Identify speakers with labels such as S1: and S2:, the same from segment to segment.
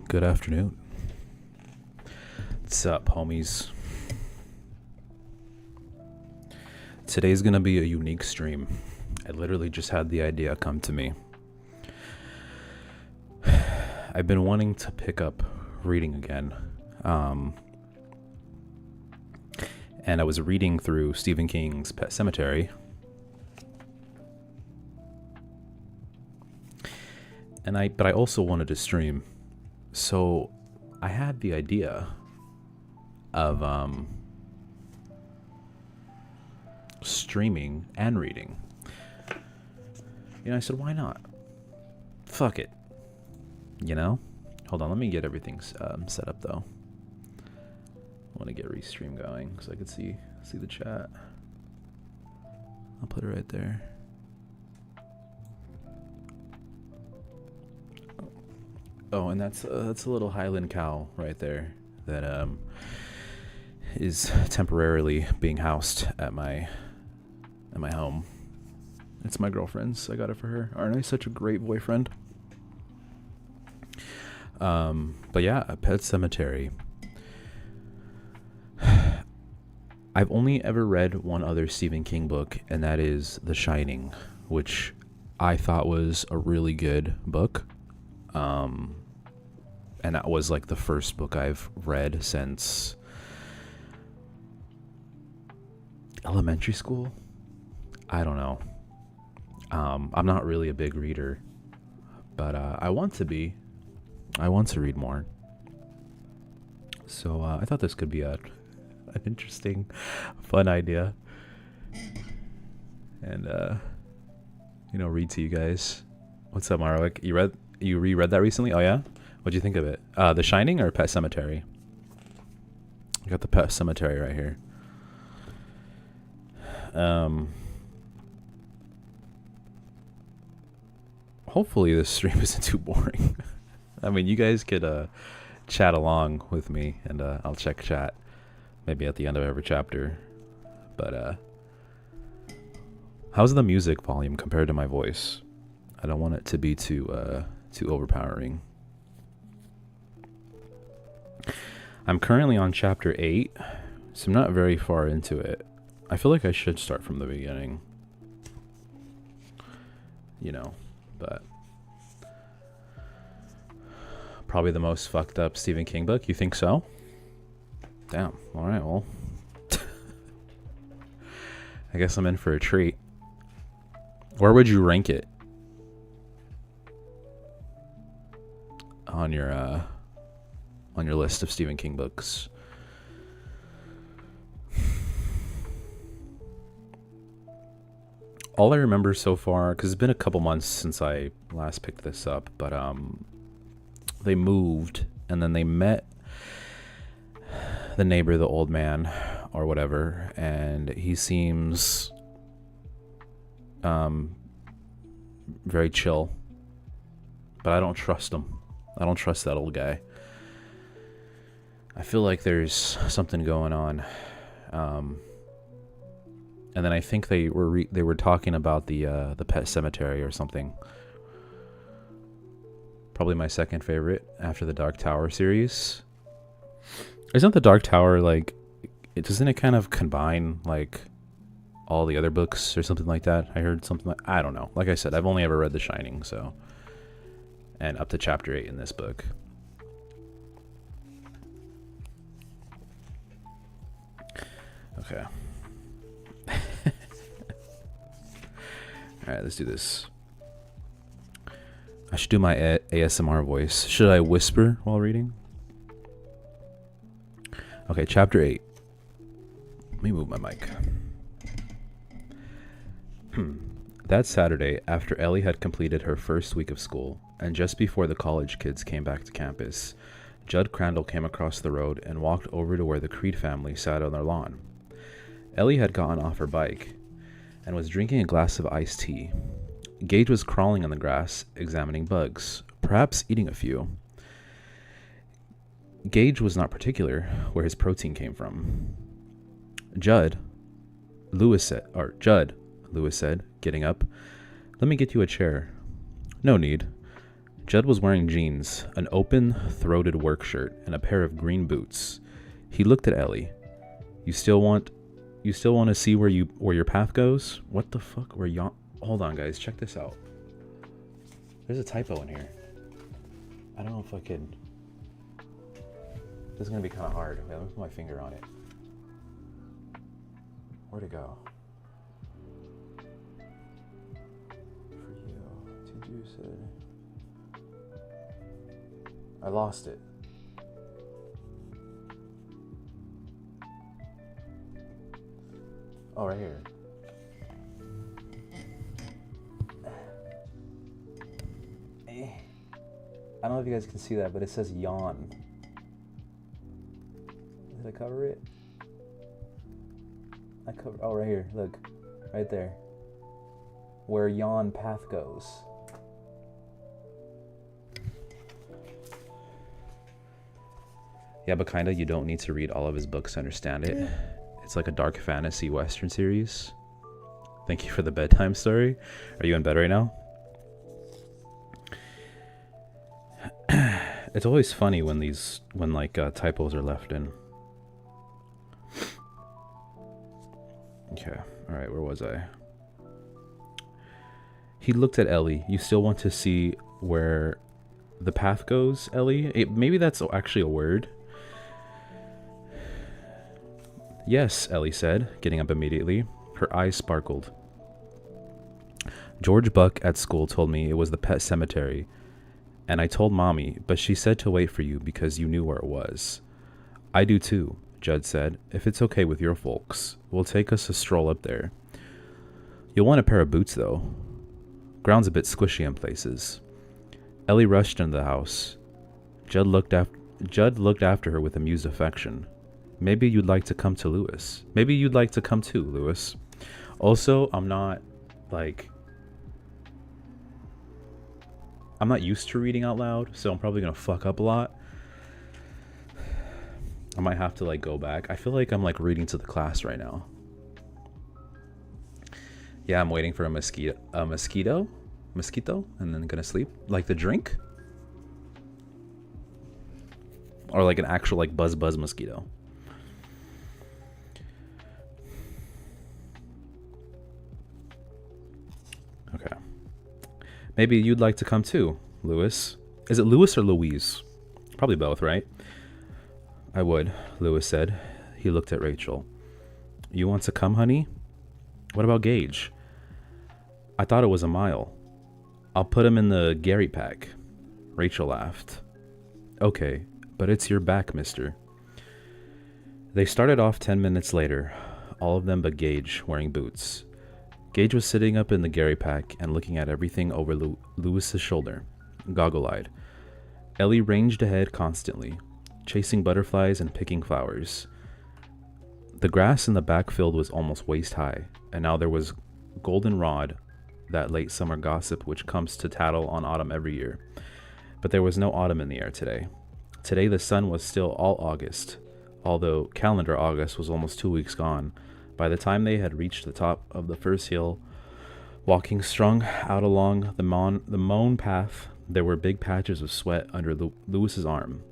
S1: Good afternoon. What's up, homies? Today's gonna be a unique stream. I literally just had the idea come to me. I've been wanting to pick up reading again. And I was reading through Stephen King's Pet Sematary. But I also wanted to stream. So I had the idea of streaming and reading. I said, why not? Fuck it. Hold on, let me get everything set up though. I want to get restream going so I could see the chat. I'll put it right there. Oh, and that's a little Highland cow right there that is temporarily being housed at my home. It's my girlfriend's. I got it for her. Aren't I such a great boyfriend? But yeah, a Pet Sematary. I've only ever read one other Stephen King book, and that is The Shining, which I thought was a really good book. And that was like the first book I've read since elementary school. I don't know. I'm not really a big reader, but I want to be. I want to read more. So I thought this could be an interesting, fun idea, and read to you guys. What's up, Marwick? You reread that recently? Oh yeah. What'd you think of it? The Shining or Pet Sematary? I got the Pet Sematary right here. Hopefully this stream isn't too boring. I mean, you guys could chat along with me, and I'll check chat maybe at the end of every chapter. But how's the music volume compared to my voice? I don't want it to be too overpowering. I'm currently on chapter 8, so I'm not very far into it. I feel like I should start from the beginning. But probably the most fucked up Stephen King book. You think so? Damn. All right, well. I guess I'm in for a treat. Where would you rank it on your list of Stephen King books? All I remember so far, because it's been a couple months since I last picked this up, but they moved, and then they met the neighbor, the old man, or whatever, and he seems very chill, but I don't trust him. I don't trust that old guy. I feel like there's something going on. And then I think they were talking about the Pet Sematary or something. Probably my second favorite after the Dark Tower series. Isn't the Dark Tower doesn't it kind of combine like all the other books or something like that? I heard something I don't know. Like I said, I've only ever read The Shining, so, and up to chapter 8 in this book. Okay. Alright, let's do this. I should do my ASMR voice. Should I whisper while reading? Okay, chapter 8. Let me move my mic. That Saturday, after Ellie had completed her first week of school, and just before the college kids came back to campus, Judd Crandall came across the road and walked over to where the Creed family sat on their lawn. Ellie had gotten off her bike and was drinking a glass of iced tea. Gage was crawling on the grass, examining bugs, perhaps eating a few. Gage was not particular where his protein came from. Judd, Lewis said, getting up, "Let me get you a chair." "No need." Judd was wearing jeans, an open-throated work shirt, and a pair of green boots. He looked at Ellie. You still want to see where your path goes? What the fuck? Hold on, guys. Check this out. There's a typo in here. I don't know if I can. This is gonna be kind of hard. Wait, let me put my finger on it. Where'd it go? For you, did you say? I lost it. Oh, right here. I don't know if you guys can see that, but it says yawn. Did I cover it? Oh, right here. Look. Right there. Where yawn path goes. Yeah, but kinda, you don't need to read all of his books to understand it. It's like a dark fantasy western series. Thank you for the bedtime story. Are you in bed right now? It's always funny when typos are left in. Okay, alright, where was I? He looked at Ellie. You still want to see where the path goes, Ellie? Maybe that's actually a word. Yes, Ellie said, getting up immediately. Her eyes sparkled. George Buck at school told me it was the Pet Sematary, and I told Mommy, but she said to wait for you because you knew where it was. I do too, Judd said. If it's okay with your folks, we'll take us a stroll up there. You'll want a pair of boots, though. Ground's a bit squishy in places. Ellie rushed into the house. Judd looked after her with amused affection. Maybe you'd like to come to Lewis. Maybe you'd like to come too, Lewis. Also, I'm not used to reading out loud, so I'm probably gonna fuck up a lot. I might have to go back. I feel like I'm reading to the class right now. Yeah, I'm waiting for a mosquito, and then gonna sleep. Like the drink? Or like an actual buzz mosquito. Okay. Maybe you'd like to come too, Lewis. Is it Lewis or Louise? Probably both, right? I would, Lewis said. He looked at Rachel. You want to come, honey? What about Gage? I thought it was a mile. I'll put him in the Gary pack. Rachel laughed. Okay, but it's your back, mister. They started off 10 minutes later, all of them but Gage, wearing boots. Gage was sitting up in the Gary pack and looking at everything over Lewis's shoulder, goggle-eyed. Ellie ranged ahead constantly, chasing butterflies and picking flowers. The grass in the backfield was almost waist-high, and now there was goldenrod, that late summer gossip which comes to tattle on autumn every year. But there was no autumn in the air today. Today the sun was still all August, although calendar August was almost 2 weeks gone. By the time they had reached the top of the first hill, walking strung out along the mown path, there were big patches of sweat under Lewis's arm.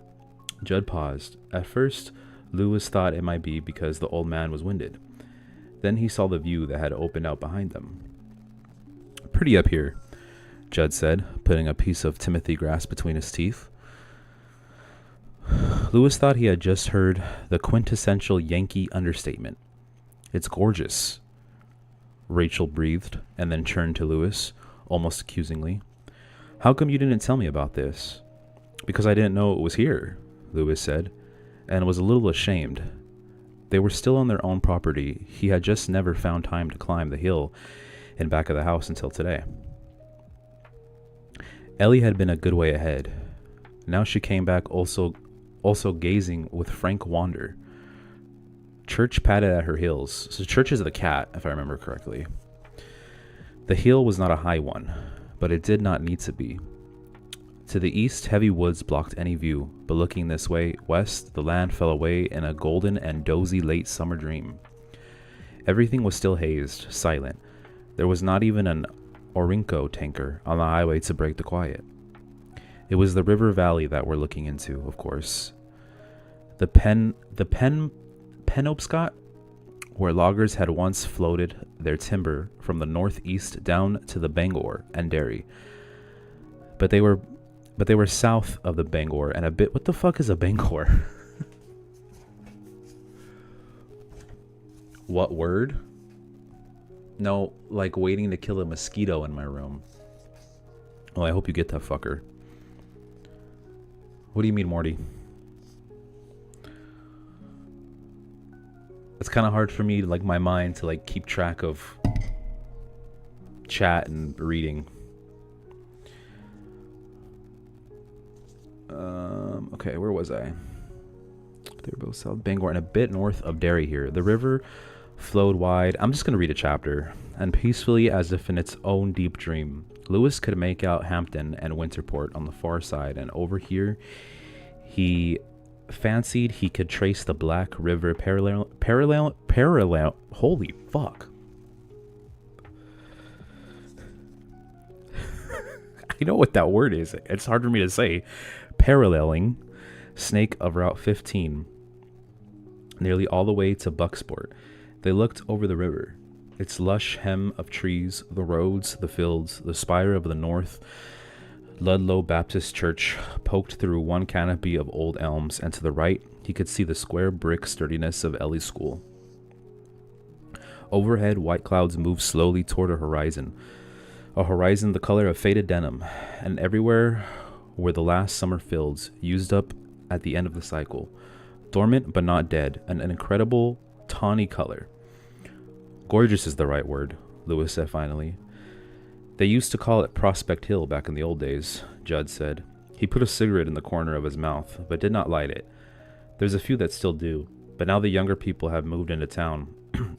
S1: Judd paused. At first, Lewis thought it might be because the old man was winded. Then he saw the view that had opened out behind them. Pretty up here, Judd said, putting a piece of Timothy grass between his teeth. Lewis thought he had just heard the quintessential Yankee understatement. It's gorgeous, Rachel breathed, and then turned to Lewis, almost accusingly. How come you didn't tell me about this? Because I didn't know it was here, Lewis said, and was a little ashamed. They were still on their own property. He had just never found time to climb the hill in back of the house until today. Ellie had been a good way ahead. Now she came back also gazing with frank wonder. Church patted at her heels. So Church is the cat, if I remember correctly. The hill was not a high one, but it did not need to be. To the east, heavy woods blocked any view, but looking this way, west, the land fell away in a golden and dozy late summer dream. Everything was still hazed, silent. There was not even an Orinco tanker on the highway to break the quiet. It was the river valley that we're looking into, of course. The Penobscot, where loggers had once floated their timber from the northeast down to the Bangor and Derry. But they were south of the Bangor and a bit. What the fuck is a Bangor? What word? No, like waiting to kill a mosquito in my room. Well, I hope you get that fucker. What do you mean, Morty? It's kind of hard for me, like my mind, to like keep track of chat and reading. Okay, where was I? They were both south Bangor and a bit north of Derry here. The river flowed wide. I'm just going to read a chapter. And peacefully as if in its own deep dream. Lewis could make out Hampton and Winterport on the far side, and over here he fancied he could trace the Black River parallel. Holy fuck. I know what that word is. It's hard for me to say. Paralleling Snake of Route 15, nearly all the way to Bucksport. They looked over the river, its lush hem of trees, the roads, the fields, the spire of the North Ludlow Baptist Church poked through one canopy of old elms, and to the right he could see the square brick sturdiness of Ellie's school. Overhead, white clouds moved slowly toward a horizon the color of faded denim, and everywhere were the last summer fields used up at the end of the cycle, dormant but not dead, an incredible tawny color. Gorgeous is the right word, Lewis said finally. They used to call it Prospect Hill back in the old days, Judd said. He put a cigarette in the corner of his mouth, but did not light it. There's a few that still do, but now the younger people have moved into town.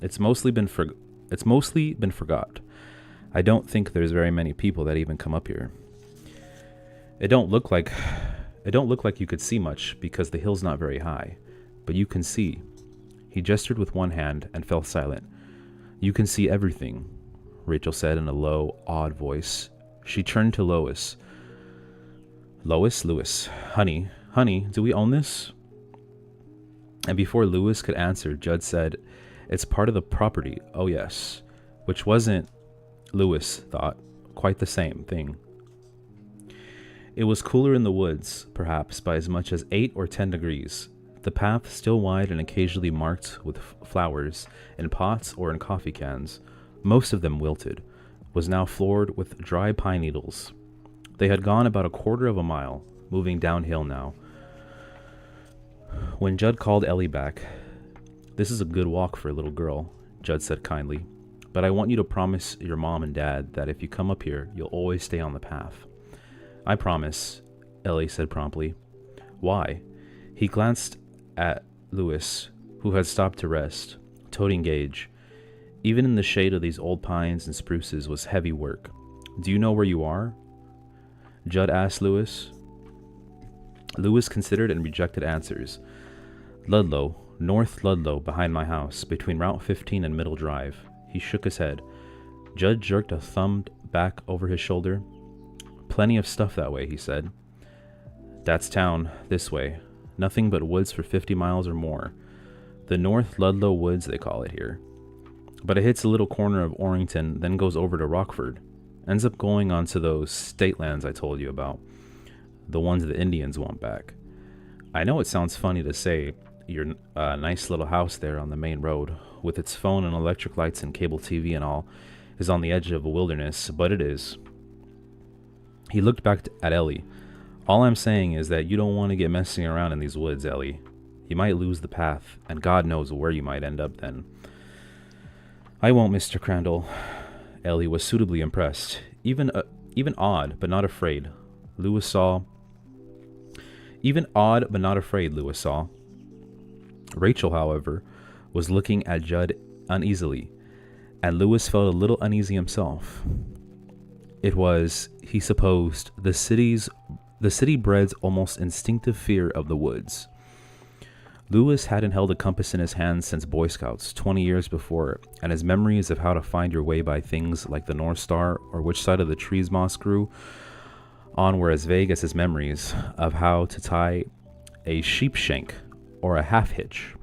S1: It's mostly been forgot. I don't think there's very many people that even come up here. It don't look like you could see much because the hill's not very high, but you can see. He gestured with one hand and fell silent. You can see everything, Rachel said in a low, odd voice. She turned to Lois. Lewis, honey, do we own this? And before Lewis could answer, Judd said, it's part of the property, oh yes, which wasn't, Lewis thought, quite the same thing. It was cooler in the woods, perhaps by as much as 8 or 10 degrees. The path, still wide and occasionally marked with flowers, in pots or in coffee cans, most of them wilted, was now floored with dry pine needles. They had gone about a quarter of a mile, moving downhill now. When Judd called Ellie back, this is a good walk for a little girl, Judd said kindly, but I want you to promise your mom and dad that if you come up here, you'll always stay on the path. I promise, Ellie said promptly. Why? He glanced at Lewis, who had stopped to rest, toting Gage. Even in the shade of these old pines and spruces was heavy work. Do you know where you are? Judd asked Lewis. Lewis considered and rejected answers. Ludlow, North Ludlow, behind my house, between Route 15 and Middle Drive. He shook his head. Judd jerked a thumb back over his shoulder. Plenty of stuff that way, he said. That's town, this way. Nothing but woods for 50 miles or more. The North Ludlow Woods, they call it here. But it hits a little corner of Orrington, then goes over to Rockford. Ends up going onto those state lands I told you about. The ones the Indians want back. I know it sounds funny to say your nice little house there on the main road, with its phone and electric lights and cable TV and all, is on the edge of a wilderness, but it is. He looked back at Ellie. All I'm saying is that you don't want to get messing around in these woods, Ellie. You might lose the path, and God knows where you might end up then. I won't, Mr. Crandall. Ellie was suitably impressed, even odd, but not afraid. Lewis saw. Rachel, however, was looking at Judd uneasily, and Lewis felt a little uneasy himself. It was, he supposed, the city bred's almost instinctive fear of the woods. Lewis hadn't held a compass in his hands since Boy Scouts 20 years before, and his memories of how to find your way by things like the North Star or which side of the trees moss grew on were as vague as his memories of how to tie a sheep shank or a half hitch.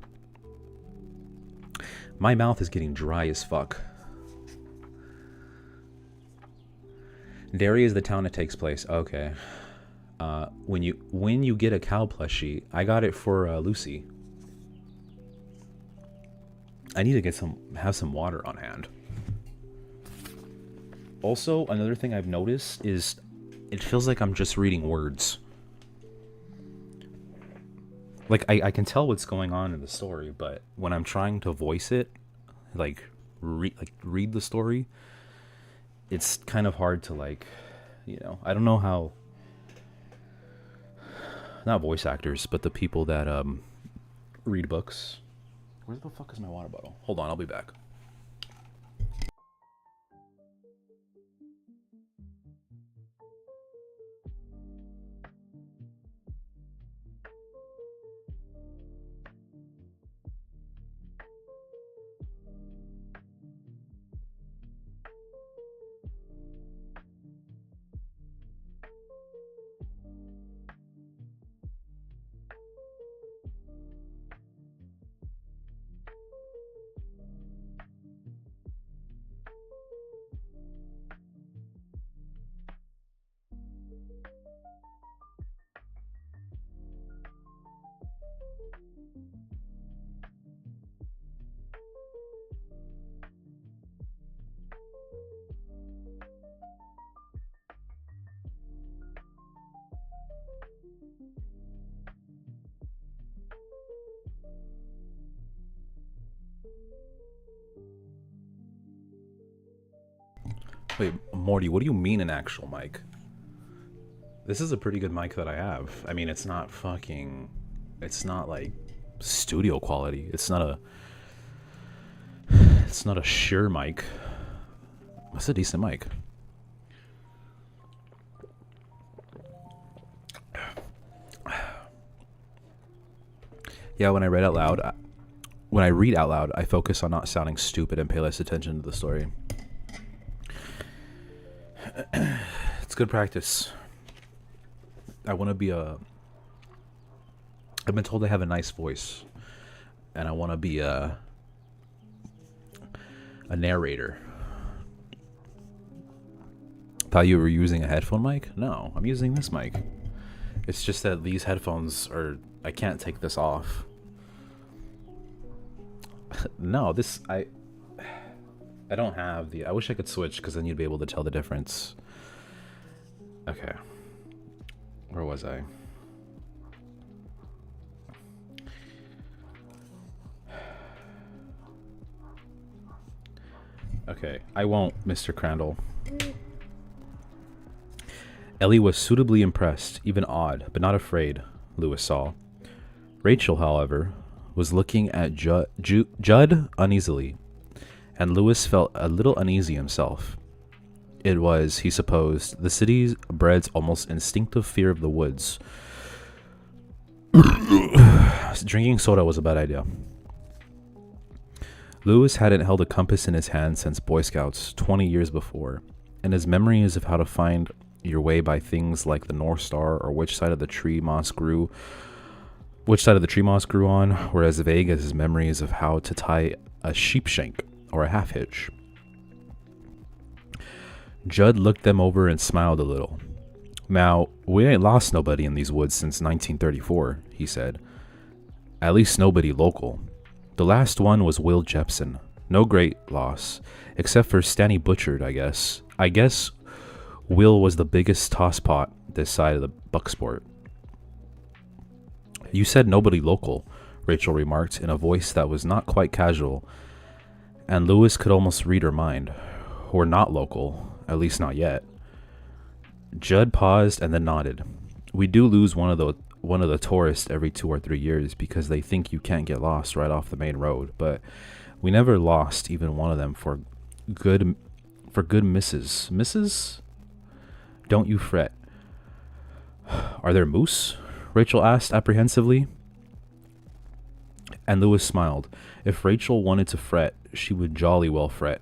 S1: My mouth is getting dry as fuck. Derry is the town it takes place. Okay. When you get a cow plushie, I got it for Lucy. I need to have some water on hand. Also, another thing I've noticed is it feels like I'm just reading words. Like, I can tell what's going on in the story, but when I'm trying to voice it, read the story, it's kind of hard to, I don't know how, not voice actors, but the people that read books. Where the fuck is my water bottle? Hold on, I'll be back. Wait, Morty, what do you mean an actual mic? This is a pretty good mic that I have. I mean, it's not like studio quality. It's not a Shure mic. It's a decent mic. Yeah, when I read out loud, I focus on not sounding stupid and pay less attention to the story. It's good practice. I've been told I have a nice voice, and I want to be a narrator. Thought you were using a headphone mic? No, I'm using this mic. It's just that these headphones I can't take this off. No, I don't have I wish I could switch, because then you'd be able to tell the difference. Okay. Where was I? Okay, I won't, Mr. Crandall. Ellie was suitably impressed, even awed, but not afraid, Lewis saw. Rachel, however, was looking at Judd uneasily, and Lewis felt a little uneasy himself. It was, he supposed, the city bred's almost instinctive fear of the woods. Drinking soda was a bad idea. Lewis hadn't held a compass in his hand since Boy Scouts 20 years before, and his memories of how to find your way by things like the North Star or which side of the tree moss grew on were as vague as his memories of how to tie a sheep shank or a half hitch. Judd looked them over and smiled a little. Now, we ain't lost nobody in these woods since 1934, he said. At least nobody local. The last one was Will Jepson. No great loss, except for Stanny Butchard, I guess. I guess Will was the biggest tosspot this side of the Bucksport. You said nobody local, Rachel remarked in a voice that was not quite casual, and Lewis could almost read her mind. We're not local, at least not yet. Judd paused and then nodded. We do lose one of the tourists every 2 or 3 years because they think you can't get lost right off the main road, but we never lost even one of them for good misses. Misses? Don't you fret. Are there moose? Rachel asked apprehensively. And Lewis smiled. If Rachel wanted to fret, she would jolly well fret.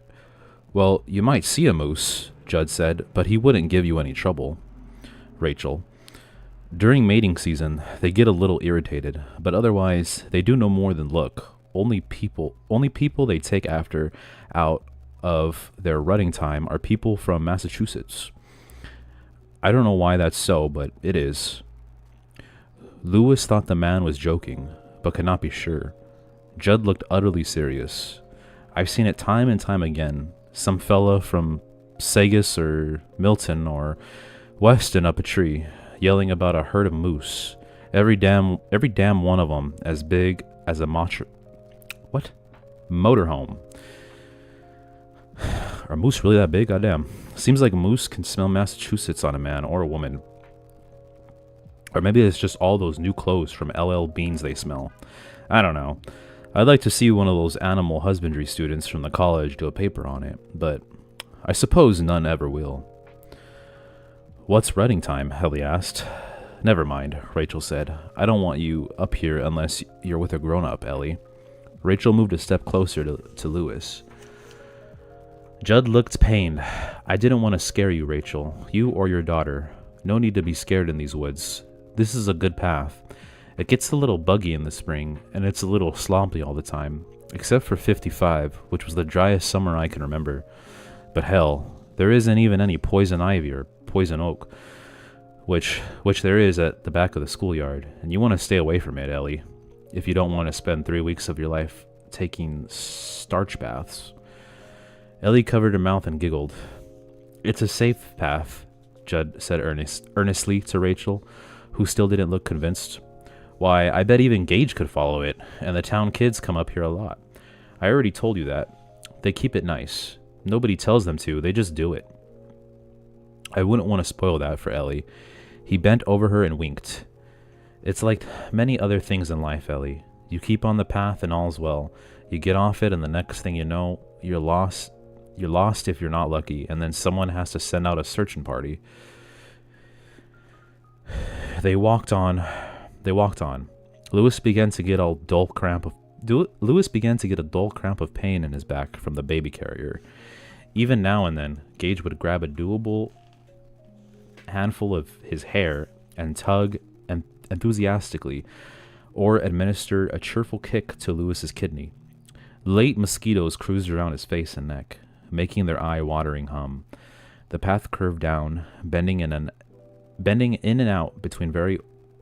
S1: Well, you might see a moose, Judd said, but he wouldn't give you any trouble. Rachel. During mating season, they get a little irritated, but otherwise, they do no more than look. Only people they take after out of their rutting time are people from Massachusetts. I don't know why that's so, but it is. Lewis thought the man was joking, but could not be sure. Judd looked utterly serious. I've seen it time and time again. Some fella from Sagus or Milton or Weston up a tree, yelling about a herd of moose. Every damn one of them as big as a motorhome. Are moose really that big? Goddamn. Seems like a moose can smell Massachusetts on a man or a woman. Or maybe it's just all those new clothes from LL Beans they smell. I don't know. I'd like to see one of those animal husbandry students from the college do a paper on it, but I suppose none ever will. What's rutting time? Ellie asked. Never mind, Rachel said. I don't want you up here unless you're with a grown-up, Ellie. Rachel moved a step closer to Lewis. Judd looked pained. I didn't want to scare you, Rachel. You or your daughter. No need to be scared in these woods. This is a good path. It gets a little buggy in the spring, and it's a little sloppy all the time, except for 55, which was the driest summer I can remember. But hell, there isn't even any poison ivy or poison oak, which there is at the back of the schoolyard, and you want to stay away from it, Ellie, if you don't want to spend 3 weeks of your life taking starch baths. Ellie covered her mouth and giggled. It's a safe path, Judd said earnestly to Rachel, who still didn't look convinced. Why, I bet even Gage could follow it, and the town kids come up here a lot. I already told you that. They keep it nice. Nobody tells them to, they just do it. I wouldn't want to spoil that for Ellie. He bent over her and winked. It's like many other things in life, Ellie. You keep on the path and all's well. You get off it and the next thing you know, you're lost. You're lost if you're not lucky, and then someone has to send out a searching party. They walked on. Lewis began to get a dull cramp of pain in his back from the baby carrier. Even now and then, Gage would grab a doable handful of his hair and tug enthusiastically, or administer a cheerful kick to Lewis's kidney. Late mosquitoes cruised around his face and neck, making their eye-watering hum. The path curved down, bending in and out between very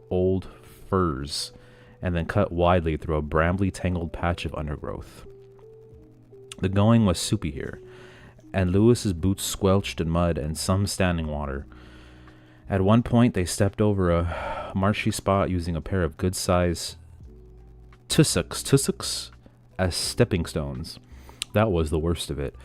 S1: old firs, and then cut widely through a brambly-tangled patch of undergrowth. The going was soupy here, and Lewis's boots squelched in mud and some standing water. At one point, they stepped over a marshy spot using a pair of good-sized tussocks as stepping stones. That was the worst of it.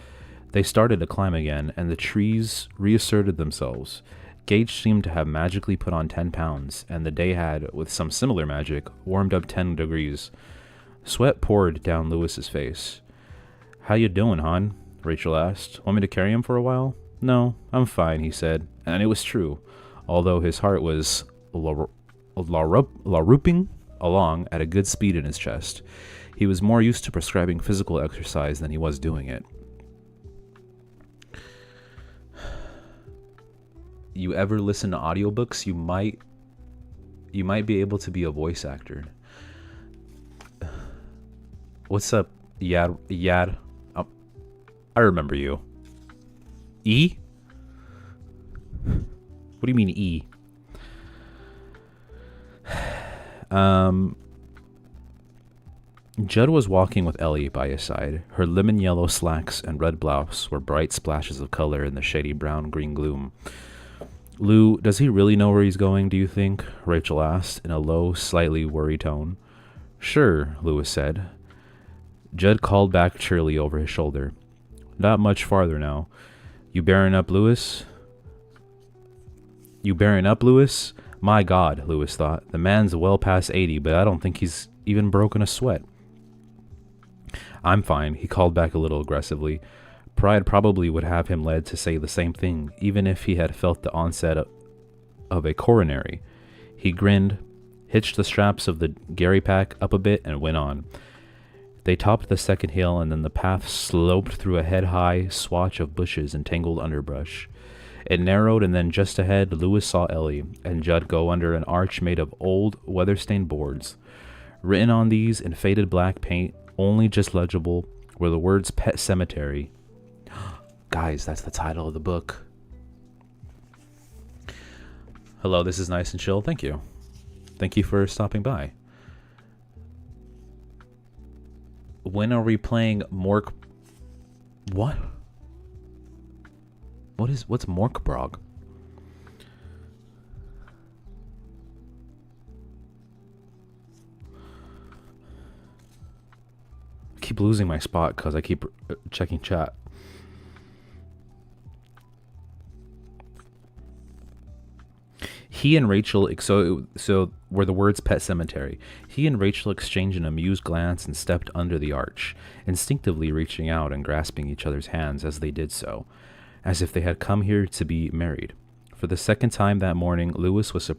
S1: They started to climb again, and the trees reasserted themselves. Gage seemed to have magically put on 10 pounds, and the day had, with some similar magic, warmed up 10 degrees. Sweat poured down Lewis's face. How you doing, hon? Rachel asked. Want me to carry him for a while? No, I'm fine, he said, and it was true, although his heart was laruping along at a good speed in his chest. He was more used to prescribing physical exercise than he was doing it. You ever listen to audiobooks, you might be able to be a voice actor. What's up, Yad? Oh, I remember you. E? What do you mean E? Judd was walking with Ellie by his side. Her lemon yellow slacks and red blouse were bright splashes of color in the shady brown-green gloom. Lou, does he really know where he's going, do you think? Rachel asked in a low, slightly worried tone. Sure, Lewis said. Judd called back cheerily over his shoulder. Not much farther now. You bearing up, Lewis? My God, Lewis thought. The man's well past 80, but I don't think he's even broken a sweat. I'm fine, he called back a little aggressively. Pride probably would have him led to say the same thing, even if he had felt the onset of a coronary. He grinned, hitched the straps of the Gary pack up a bit, and went on. They topped the second hill, and then the path sloped through a head-high swatch of bushes and tangled underbrush. It narrowed, and then just ahead, Lewis saw Ellie and Judd go under an arch made of old, weather-stained boards. Written on these in faded black paint, only just legible, were the words Pet Sematary. Guys, that's the title of the book. Hello, this is Nice and Chill. Thank you. Thank you for stopping by. When are we playing Mork... What? What's Morkbrog? I keep losing my spot because I keep checking chat. He and Rachel, so were the words Pet Sematary. He and Rachel exchanged an amused glance and stepped under the arch, instinctively reaching out and grasping each other's hands as they did so, as if they had come here to be married. For the second time that morning, Lewis was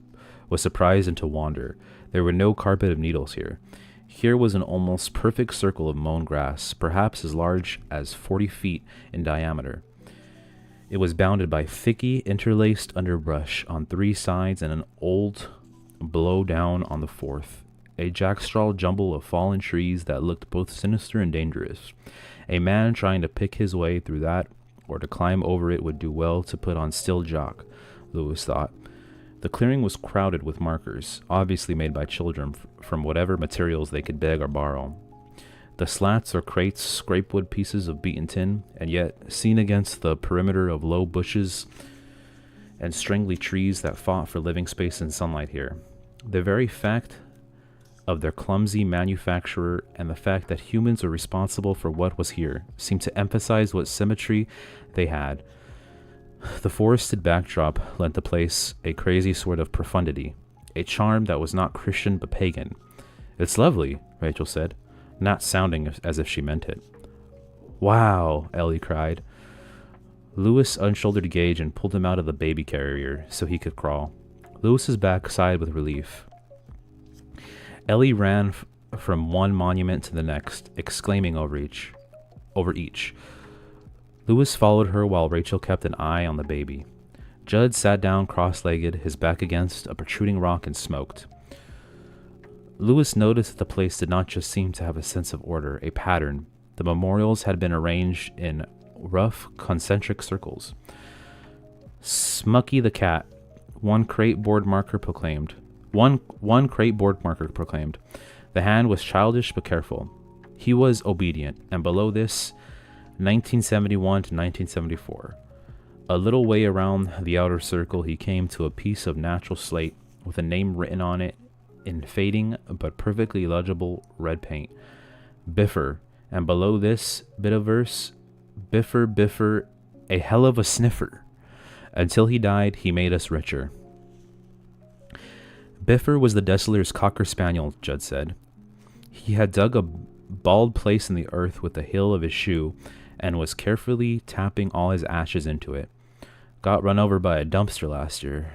S1: surprised and to wonder. There were no carpet of needles here. Here was an almost perfect circle of mown grass, perhaps as large as 40 feet in diameter. It was bounded by thicky, interlaced underbrush on 3 sides and an old blow down on the 4th. A jackstraw jumble of fallen trees that looked both sinister and dangerous. A man trying to pick his way through that or to climb over it would do well to put on still jock, Lewis thought. The clearing was crowded with markers, obviously made by children from whatever materials they could beg or borrow. The slats or crates, scrapewood pieces of beaten tin, and yet, seen against the perimeter of low bushes and strangly trees that fought for living space and sunlight here. The very fact of their clumsy manufacture and the fact that humans were responsible for what was here seemed to emphasize what symmetry they had. The forested backdrop lent the place a crazy sort of profundity, a charm that was not Christian but pagan. "It's lovely," Rachel said, not sounding as if she meant it. "Wow," Ellie cried. Lewis unshouldered Gage and pulled him out of the baby carrier so he could crawl. Lewis's back sighed with relief. Ellie ran from one monument to the next, exclaiming over each. Lewis followed her while Rachel kept an eye on the baby. Judd sat down cross-legged, his back against a protruding rock, and smoked. Lewis noticed that the place did not just seem to have a sense of order, a pattern. The memorials had been arranged in rough, concentric circles. Smucky the cat, one crate board marker proclaimed. The hand was childish but careful. He was obedient, and below this, 1971 to 1974. A little way around the outer circle, he came to a piece of natural slate with a name written on it in fading but perfectly legible red paint. Biffer, and below this bit of verse, Biffer, a hell of a sniffer. Until he died, he made us richer. Biffer was the Desolar's cocker spaniel, Judd said. He had dug a bald place in the earth with the heel of his shoe and was carefully tapping all his ashes into it. Got run over by a dumpster last year.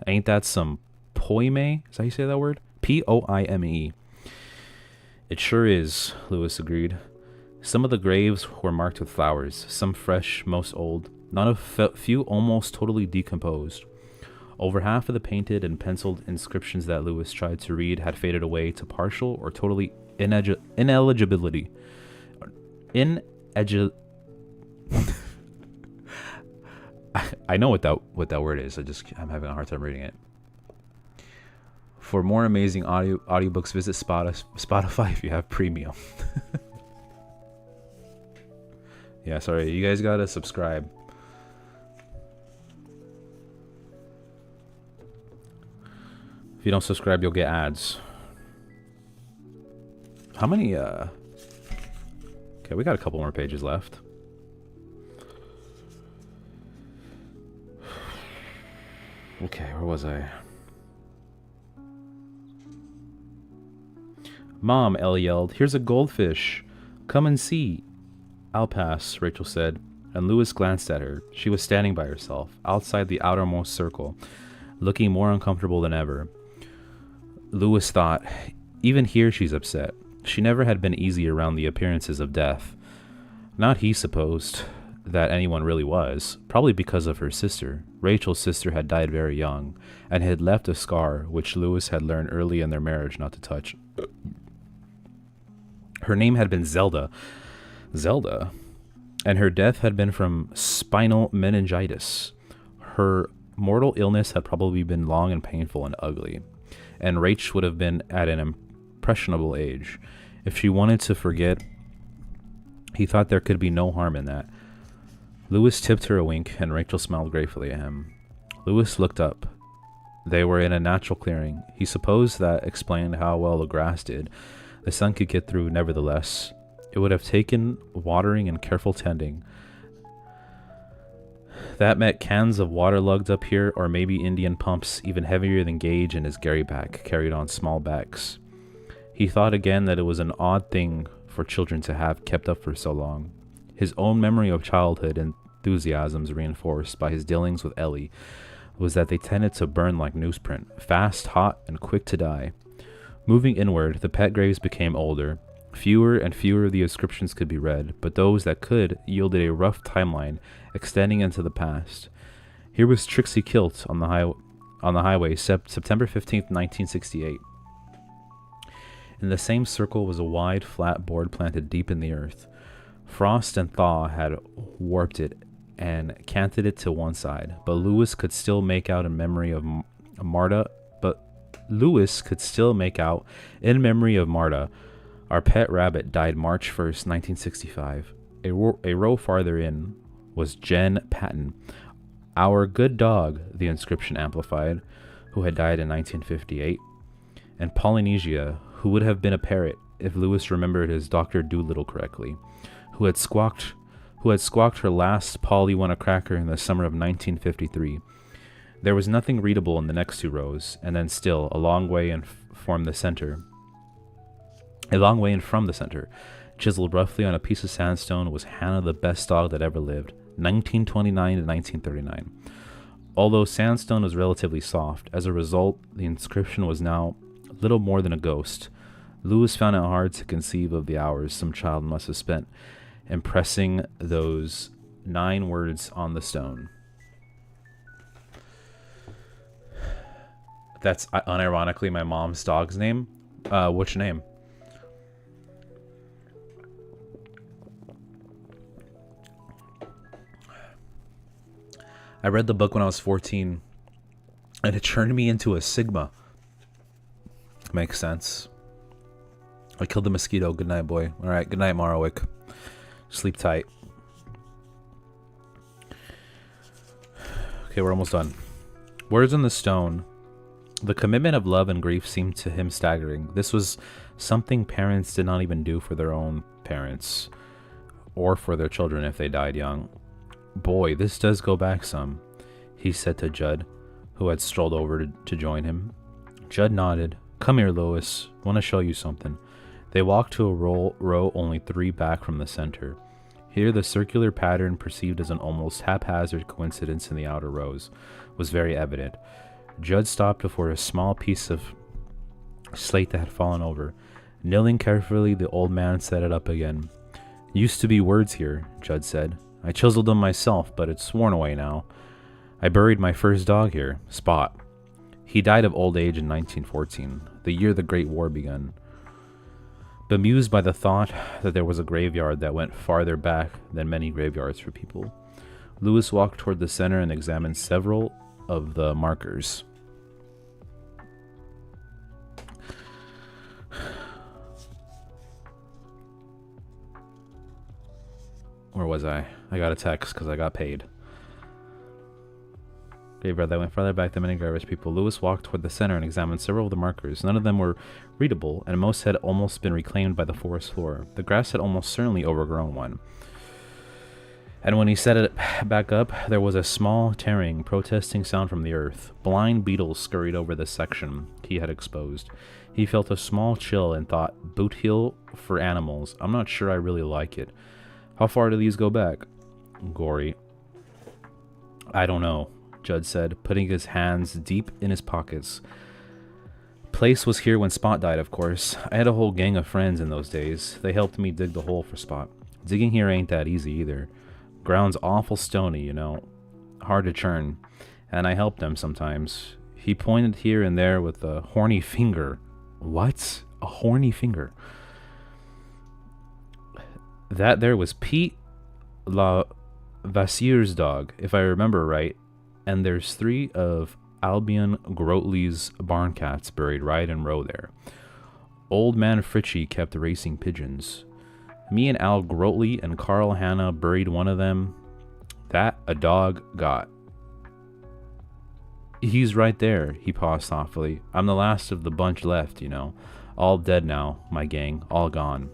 S1: Ain't that some poime? Is that how you say that word? Poime. It sure is, Lewis agreed. Some of the graves were marked with flowers, some fresh, most old, not a few almost totally decomposed. Over half of the painted and penciled inscriptions that Lewis tried to read had faded away to partial or totally ineligibility. I know what that word is. I'm having a hard time reading it. For more amazing audiobooks, visit Spotify if you have premium. Yeah, sorry, you guys gotta subscribe. If you don't subscribe, you'll get ads. How many, Okay, we got a couple more pages left. Okay, where was I? Mom, Ellie yelled, here's a goldfish. Come and see. I'll pass, Rachel said, and Lewis glanced at her. She was standing by herself, outside the outermost circle, looking more uncomfortable than ever. Lewis thought, even here she's upset. She never had been easy around the appearances of death. Not he supposed. that anyone really was, probably because of her sister. Rachel's sister had died very young and had left a scar which Lewis had learned early in their marriage not to touch. Her name had been Zelda. Zelda. And her death had been from spinal meningitis. Her mortal illness had probably been long and painful and ugly, and Rach would have been at an impressionable age. If she wanted to forget, he thought there could be no harm in that. Lewis tipped her a wink, and Rachel smiled gratefully at him. Lewis looked up. They were in a natural clearing. He supposed that explained how well the grass did. The sun could get through nevertheless. It would have taken watering and careful tending. That meant cans of water lugged up here, or maybe Indian pumps, even heavier than Gage and his Gary bag, carried on small bags. He thought again that it was an odd thing for children to have kept up for so long. His own memory of childhood enthusiasms, reinforced by his dealings with Ellie, was that they tended to burn like newsprint, fast, hot, and quick to die. Moving inward, the pet graves became older. Fewer and fewer of the inscriptions could be read, but those that could yielded a rough timeline extending into the past. Here was Trixie Kilt on the highway, September 15th, 1968. In the same circle was a wide, flat board planted deep in the earth. Frost and thaw had warped it and canted it to one side, but Lewis could still make out in memory of Marta. Our pet rabbit died March 1st, 1965. A row farther in was Jen Patton. Our good dog, the inscription amplified, who had died in 1958. And Polynesia, who would have been a parrot if Lewis remembered his Dr. Dolittle correctly, who had squawked her last Polly won a cracker in the summer of 1953. There was nothing readable in the next two rows, and then still, a long way from the center, chiseled roughly on a piece of sandstone, was Hannah, the best dog that ever lived, 1929 to 1939. Although sandstone was relatively soft, as a result, the inscription was now little more than a ghost. Lewis found it hard to conceive of the hours some child must have spent impressing those 9 words on the stone. That's unironically my mom's dog's name. Which name? I read the book when I was 14, and it turned me into a Sigma. Makes sense. I killed the mosquito. Good night, boy. All right, good night, Marwick. Sleep tight. Okay, we're almost done. Words on the stone. The commitment of love and grief seemed to him staggering. This was something parents did not even do for their own parents, or for their children if they died young. Boy, this does go back some, he said to Judd, who had strolled over to join him. Judd nodded. Come here, Lewis. Want to show you something. They walked to a row only 3 back from the center. Here, the circular pattern, perceived as an almost haphazard coincidence in the outer rows, was very evident. Judd stopped before a small piece of slate that had fallen over. Kneeling carefully, the old man set it up again. Used to be words here, Judd said. I chiseled them myself, but it's worn away now. I buried my first dog here, Spot. He died of old age in 1914, the year the Great War began. Bemused by the thought that there was a graveyard that went farther back than many graveyards for people, Lewis walked toward the center and examined several of the markers. Where was I? I got a text because I got paid. Graveyard that went farther back than many graveyards people. Lewis walked toward the center and examined several of the markers. None of them were readable, and most had almost been reclaimed by the forest floor. The grass had almost certainly overgrown one. And when he set it back up, there was a small, tearing, protesting sound from the earth. Blind beetles scurried over the section he had exposed. He felt a small chill and thought, boot heel for animals. I'm not sure I really like it. How far do these go back? Gory. I don't know, Judd said, putting his hands deep in his pockets. Place was here when Spot died, of course. I had a whole gang of friends in those days. They helped me dig the hole for Spot. Digging here ain't that easy either. Ground's awful stony, hard to churn, and I help them sometimes. He pointed here and there with a horny finger. What? A horny finger? That there was Pete La Vassier's dog, if I remember right, and there's 3 of Albion Grotley's barn cats buried right in row there. Old man Fritchie kept racing pigeons. Me and Al Grotley and Carl Hanna buried one of them. That a dog got. He's right there, he paused softly. I'm the last of the bunch left, All dead now, my gang, all gone.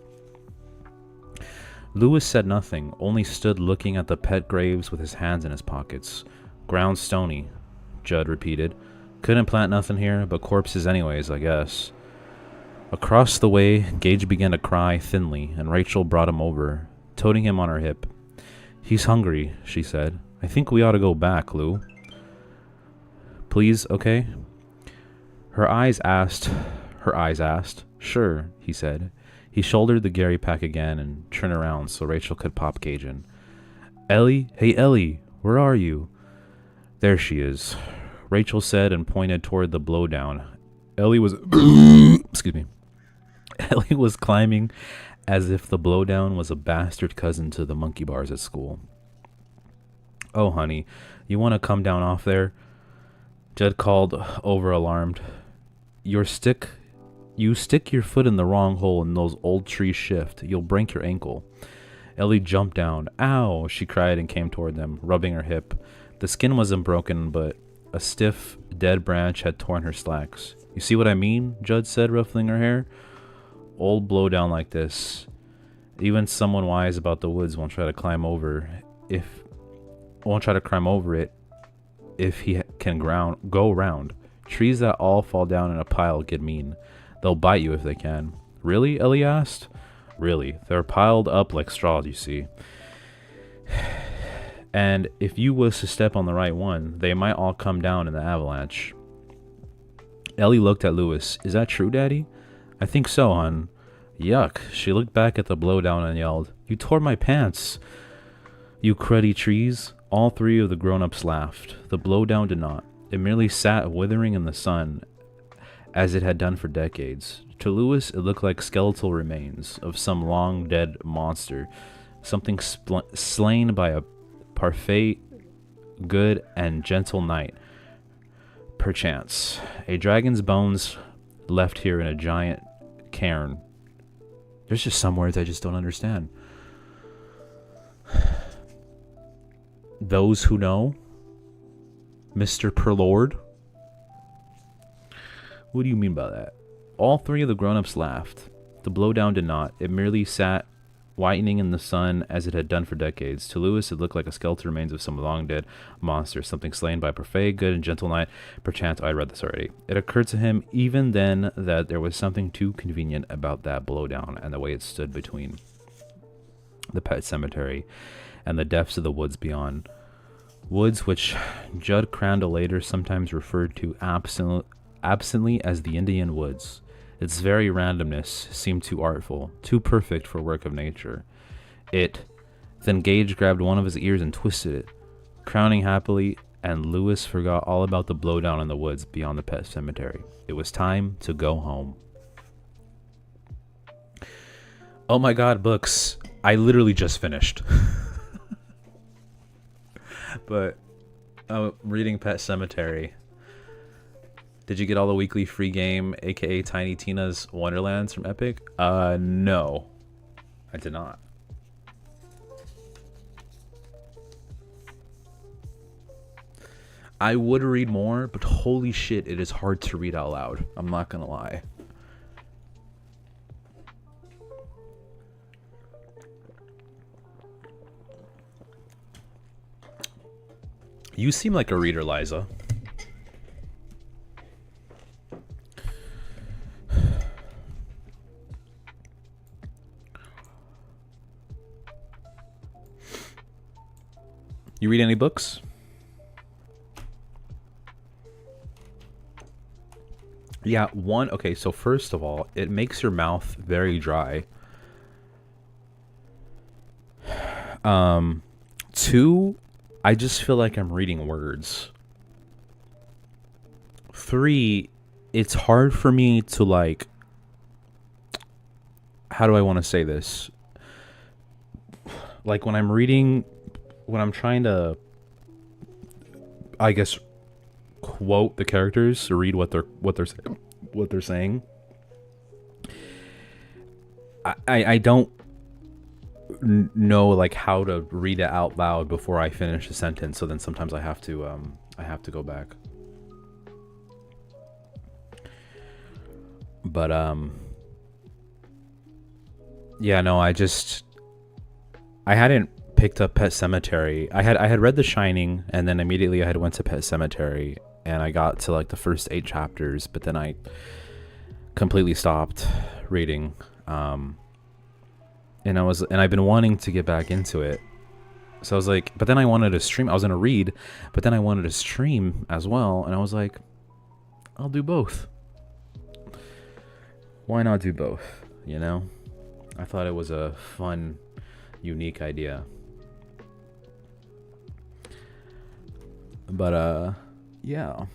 S1: Lewis said nothing, only stood looking at the pet graves with his hands in his pockets. Ground stony, Judd repeated. Couldn't plant nothing here, but corpses anyways, I guess. Across the way, Gage began to cry thinly, and Rachel brought him over, toting him on her hip. He's hungry, she said. I think we ought to go back, Lou. Please, okay? Her eyes asked. Sure, he said. He shouldered the Gary pack again and turned around so Rachel could pop Gage in. Ellie? Hey, Ellie, where are you? There she is, Rachel said and pointed toward the blowdown. Ellie was... Excuse me. Ellie was climbing as if the blowdown was a bastard cousin to the monkey bars at school. Oh, honey, you want to come down off there? Judd called, over alarmed. You stick your foot in the wrong hole and those old trees shift. You'll break your ankle. Ellie jumped down. Ow, she cried and came toward them, rubbing her hip. The skin wasn't broken, but a stiff, dead branch had torn her slacks. You see what I mean? Judd said, ruffling her hair. Old blowdown like this. Even someone wise about the woods won't try to climb over it if he can go round. Trees that all fall down in a pile get mean. They'll bite you if they can. Really? Ellie asked. Really. They're piled up like straws, you see. And if you was to step on the right one, they might all come down in the avalanche. Ellie looked at Lewis. Is that true, Daddy? I think so, hon. Yuck. She looked back at the blowdown and yelled, You tore my pants, you cruddy trees. All 3 of the grown-ups laughed. The blowdown did not. It merely sat withering in the sun, as it had done for decades. To Lewis, it looked like skeletal remains of some long-dead monster, something slain by a parfait, good and gentle knight. Perchance, a dragon's bones left here in a giant cairn. There's just some words I just don't understand. Those who know? Mr. Perlord? What do you mean by that? All 3 of the grown-ups laughed. The blowdown did not. It merely sat whitening in the sun as it had done for decades. To Lewis, it looked like a skeleton remains of some long-dead monster, something slain by a parfait, good and gentle knight. Perchance I read this already. It occurred to him even then that there was something too convenient about that blowdown and the way it stood between the Pet Sematary and the depths of the woods beyond. Woods which Judd Crandall later sometimes referred to absently as the Indian woods. Its very randomness seemed too artful, too perfect for work of nature. Then Gage grabbed one of his ears and twisted it, crowning happily, and Lewis forgot all about the blowdown in the woods beyond the Pet Sematary. It was time to go home. Oh my god, books. I literally just finished. But reading Pet Sematary. Did you get all the weekly free game, aka Tiny Tina's Wonderlands from Epic? No. I did not. I would read more, but holy shit, it is hard to read out loud. I'm not gonna lie. You seem like a reader, Liza. You read any books? Yeah, one. Okay, so first of all, it makes your mouth very dry. 2, I just feel like I'm reading words. 3, it's hard for me to like, how do I want to say this? Like when I'm reading, when I'm trying to, I guess, quote the characters or read what they're saying. I don't know like how to read it out loud before I finish a sentence. So then sometimes I have to go back. But yeah, no, I hadn't picked up Pet Sematary. I had read The Shining, and then immediately I had went to Pet Sematary, and I got to like the first 8 chapters, but then I completely stopped reading. And I've been wanting to get back into it. So I was like, but then I wanted to stream. I was gonna read, but then I wanted to stream as well, and I was like, I'll do both. Why not do both? You know? I thought it was a fun, unique idea. But yeah.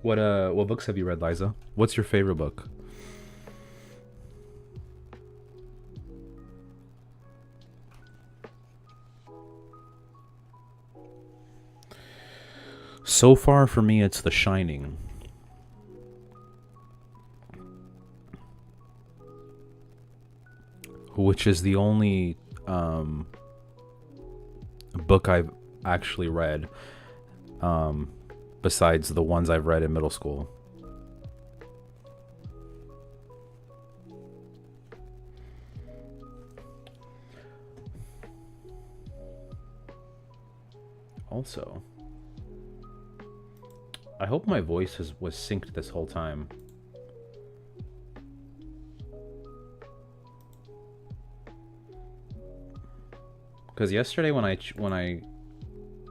S1: What books have you read, Liza? What's your favorite book? So far for me, it's The Shining. Which is the only book I've actually read besides the ones I've read in middle school. Also, I hope my voice was synced this whole time. Because yesterday when I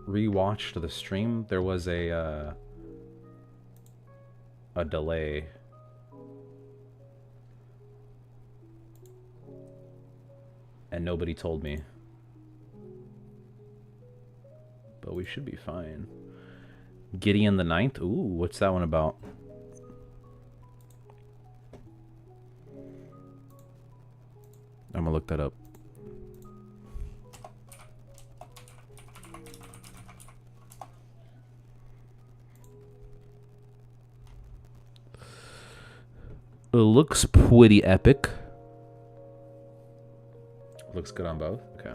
S1: rewatched the stream, there was a delay. And nobody told me. But we should be fine. Gideon the Ninth? Ooh, what's that one about? I'm gonna look that up. It looks pretty epic. Looks good on both? Okay.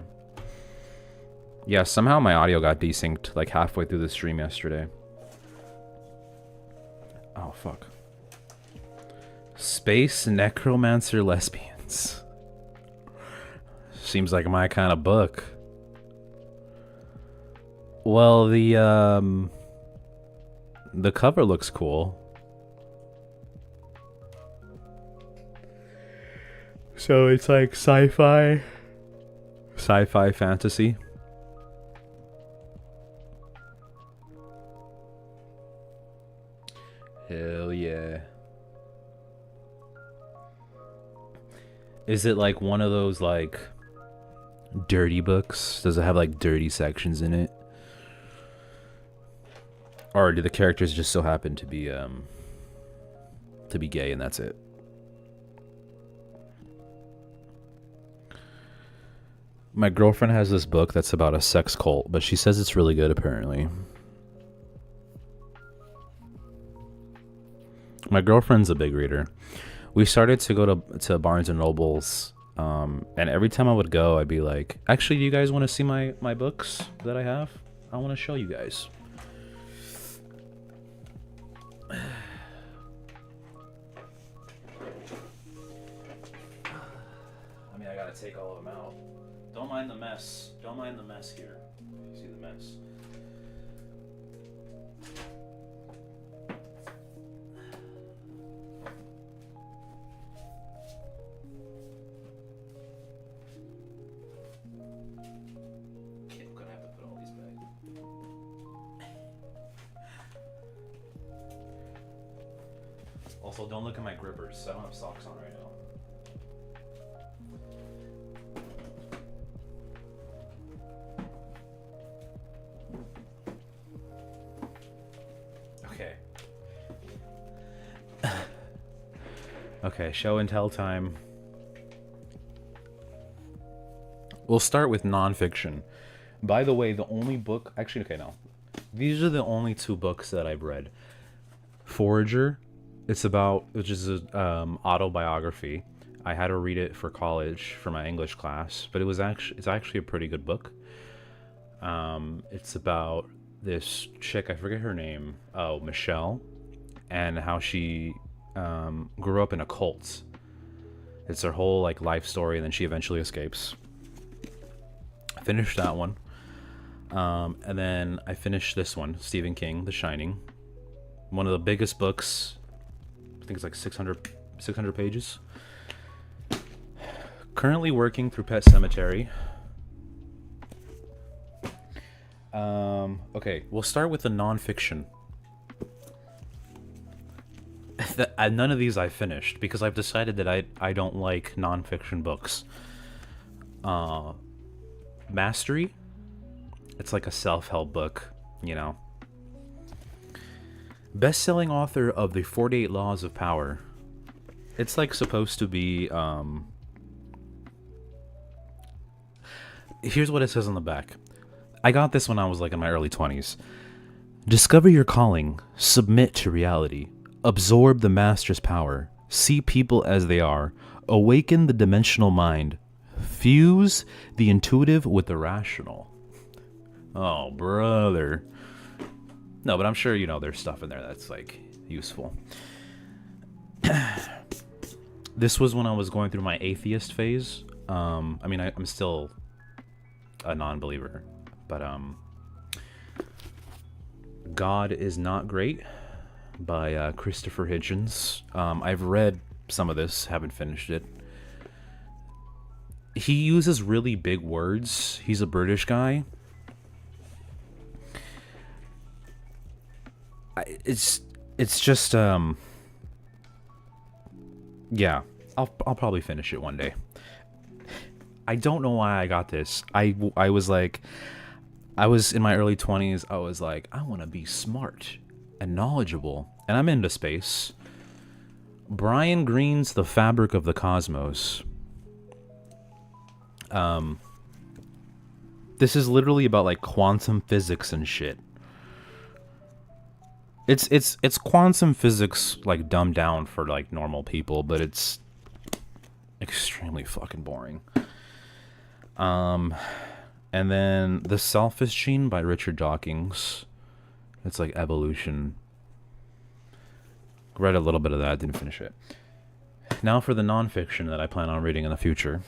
S1: Yeah, somehow my audio got desynced like halfway through the stream yesterday. Oh, fuck. Space Necromancer Lesbians. Seems like my kind of book. Well, the cover looks cool. So it's like sci-fi fantasy. Hell yeah. Is it like one of those like dirty books? Does it have like dirty sections in it? Or do the characters just so happen to be gay and that's it? My girlfriend has this book that's about a sex cult, but she says it's really good apparently. My girlfriend's a big reader. We started to go to Barnes and Nobles, and every time I would go, I'd be like, actually, do you guys want to see my books that I have? I want to show you guys. I mean, I gotta take all of them out. Don't mind the mess. Don't mind the mess here. You see the mess? Okay, I'm gonna have to put all these back. Also, don't look at my grippers. I don't have socks on right now. Okay, show and tell time. We'll start with nonfiction. By the way, the only book... Actually, okay, no. These are the only two books that I've read. Forager, which is an autobiography. I had to read it for college for my English class, but it's actually a pretty good book. It's about this chick, I forget her name, Michelle, and how she grew up in a cult. It's her whole like life story, and then she eventually escapes. I finished that one, and then I finished this one, Stephen King, The Shining. One of the biggest books. I think it's like 600 pages. Currently working through Pet Sematary. Okay, we'll start with the nonfiction. None of these I finished because I've decided that I don't like nonfiction books. Mastery. It's like a self-help book, you know. Best-selling author of the 48 Laws of Power. It's like supposed to be, here's what it says on the back. I got this when I was like in my early 20s. Discover your calling, submit to reality, absorb the master's power, see people as they are, awaken the dimensional mind, fuse the intuitive with the rational. Oh, brother. No, but I'm sure, you know, there's stuff in there that's, like, useful. This was when I was going through my atheist phase. I mean, I'm still a non-believer. But, God is Not Great by Christopher Hitchens. I've read some of this, haven't finished it. He uses really big words. He's a British guy. It's just yeah, I'll probably finish it one day. I don't know why I got this. I was in my early 20s. I was like, I want to be smart and knowledgeable, and I'm into space. Brian Greene's The Fabric of the Cosmos. This is literally about like quantum physics and shit. It's quantum physics like dumbed down for like normal people, but it's extremely fucking boring. And then The Selfish Gene by Richard Dawkins. It's like evolution. Read a little bit of that, didn't finish it. Now for the nonfiction that I plan on reading in the future.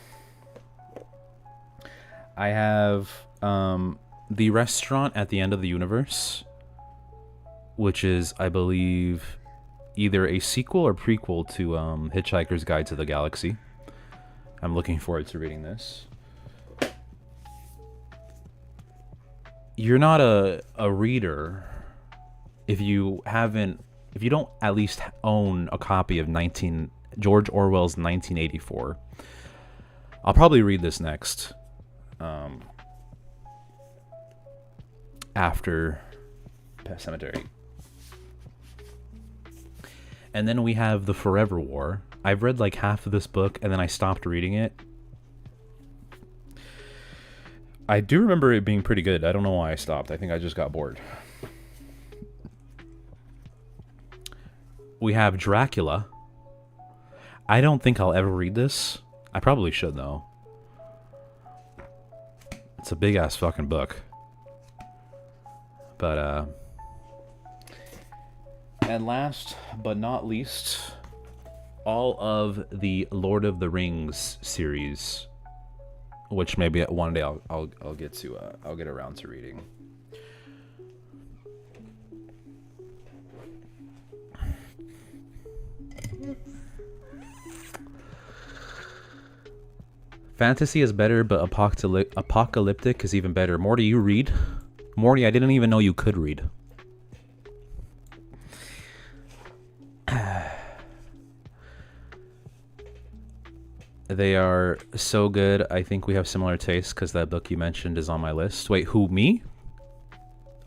S1: I have The Restaurant at the End of the Universe, which is, I believe, either a sequel or prequel to Hitchhiker's Guide to the Galaxy. I'm looking forward to reading this. You're not a reader if you don't at least own a copy of George Orwell's 1984. I'll probably read this next. After Pet Sematary. And then we have The Forever War. I've read like half of this book and then I stopped reading it. I do remember it being pretty good. I don't know why I stopped. I think I just got bored. We have Dracula. I don't think I'll ever read this. I probably should though. It's a big ass fucking book. But and last but not least, all of the Lord of the Rings series, which maybe one day I'll get around to reading. Fantasy is better, but apocalyptic is even better. Morty, you read? Morty, I didn't even know you could read. They are so good. I think we have similar tastes because that book you mentioned is on my list. Wait, who, me?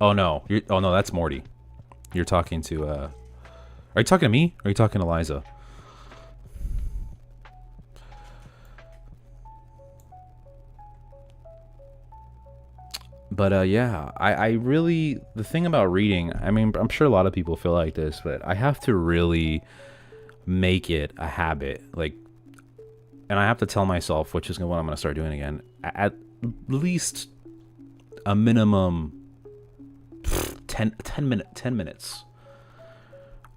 S1: Oh no, that's Morty. You're talking to. Are you talking to me? Or are you talking to Liza? But yeah, I really, the thing about reading, I mean, I'm sure a lot of people feel like this, but I have to really make it a habit. Like, and I have to tell myself, which is what I'm going to start doing again, at least a minimum 10 minutes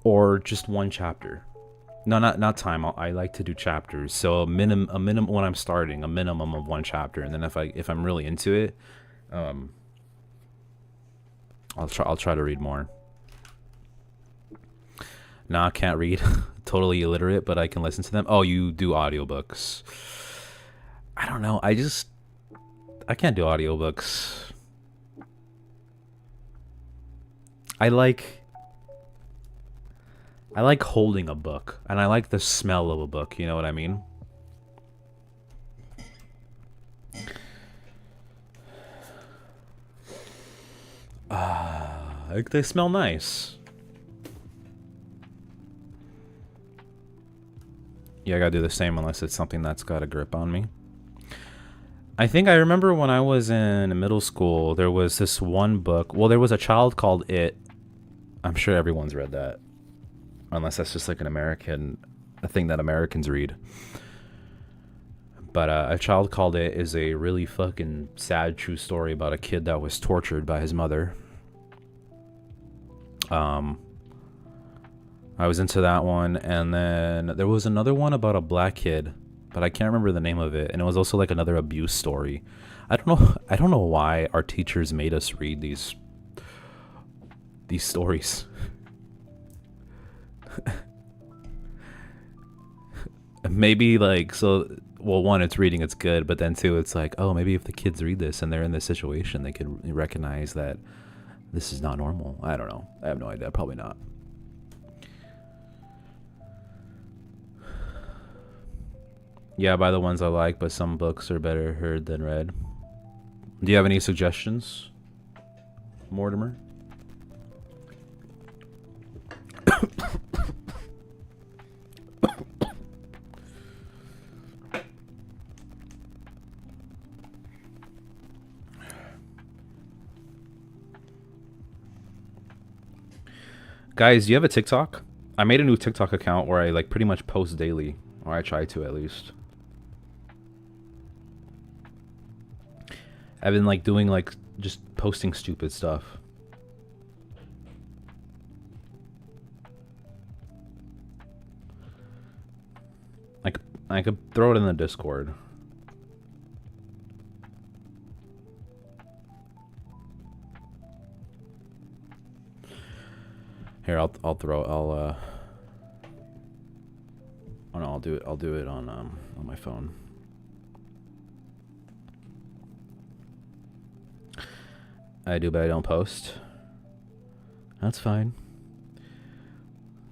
S1: or just one chapter. No, not time. I like to do chapters. So a minimum when I'm starting, a minimum of one chapter, and then if I'm really into it, I'll try to read more. Nah, I can't read. Totally illiterate, but I can listen to them. Oh, you do audiobooks. I don't know. I can't do audiobooks. I like holding a book, and I like the smell of a book, you know what I mean? They smell nice. Yeah, I gotta do the same unless it's something that's got a grip on me. I think I remember when I was in middle school, there was this one book. Well, there was A Child Called It. I'm sure everyone's read that. Unless that's just like a thing that Americans read. But A Child Called It is a really fucking sad true story about a kid that was tortured by his mother. I was into that one, and then there was another one about a black kid, but I can't remember the name of it, and it was also like another abuse story. I don't know why our teachers made us read these stories. Maybe like, so, well, one, it's reading, it's good, but then two, it's like, oh, maybe if the kids read this and they're in this situation, they can recognize that this is not normal. I don't know. I have no idea. Probably not. Yeah, by the ones I like, but some books are better heard than read. Do you have any suggestions, Mortimer? Guys, do you have a TikTok? I made a new TikTok account where I like pretty much post daily, or I try to at least. I've been like doing like just posting stupid stuff. Like I could throw it in the Discord. Here, I'll no, I'll do it on my phone. I do, but I don't post. That's fine.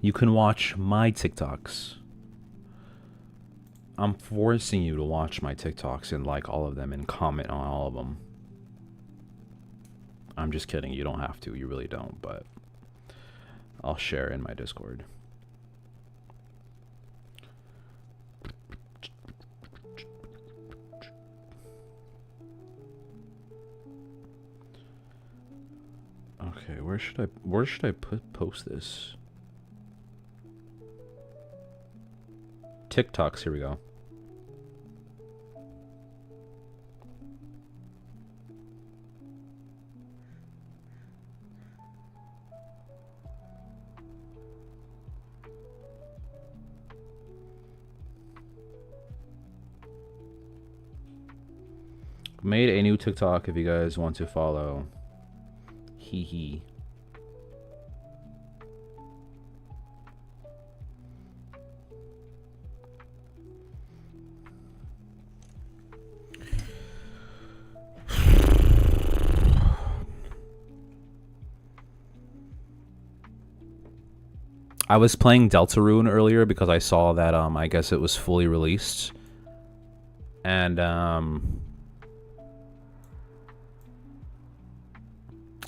S1: You can watch my TikToks. I'm forcing you to watch my TikToks and like all of them and comment on all of them. I'm just kidding. You don't have to. You really don't, but I'll share in my Discord. Okay, where should I post this? TikToks, here we go. Made a new TikTok if you guys want to follow. Hee hee. I was playing Deltarune earlier because I saw that I guess it was fully released. And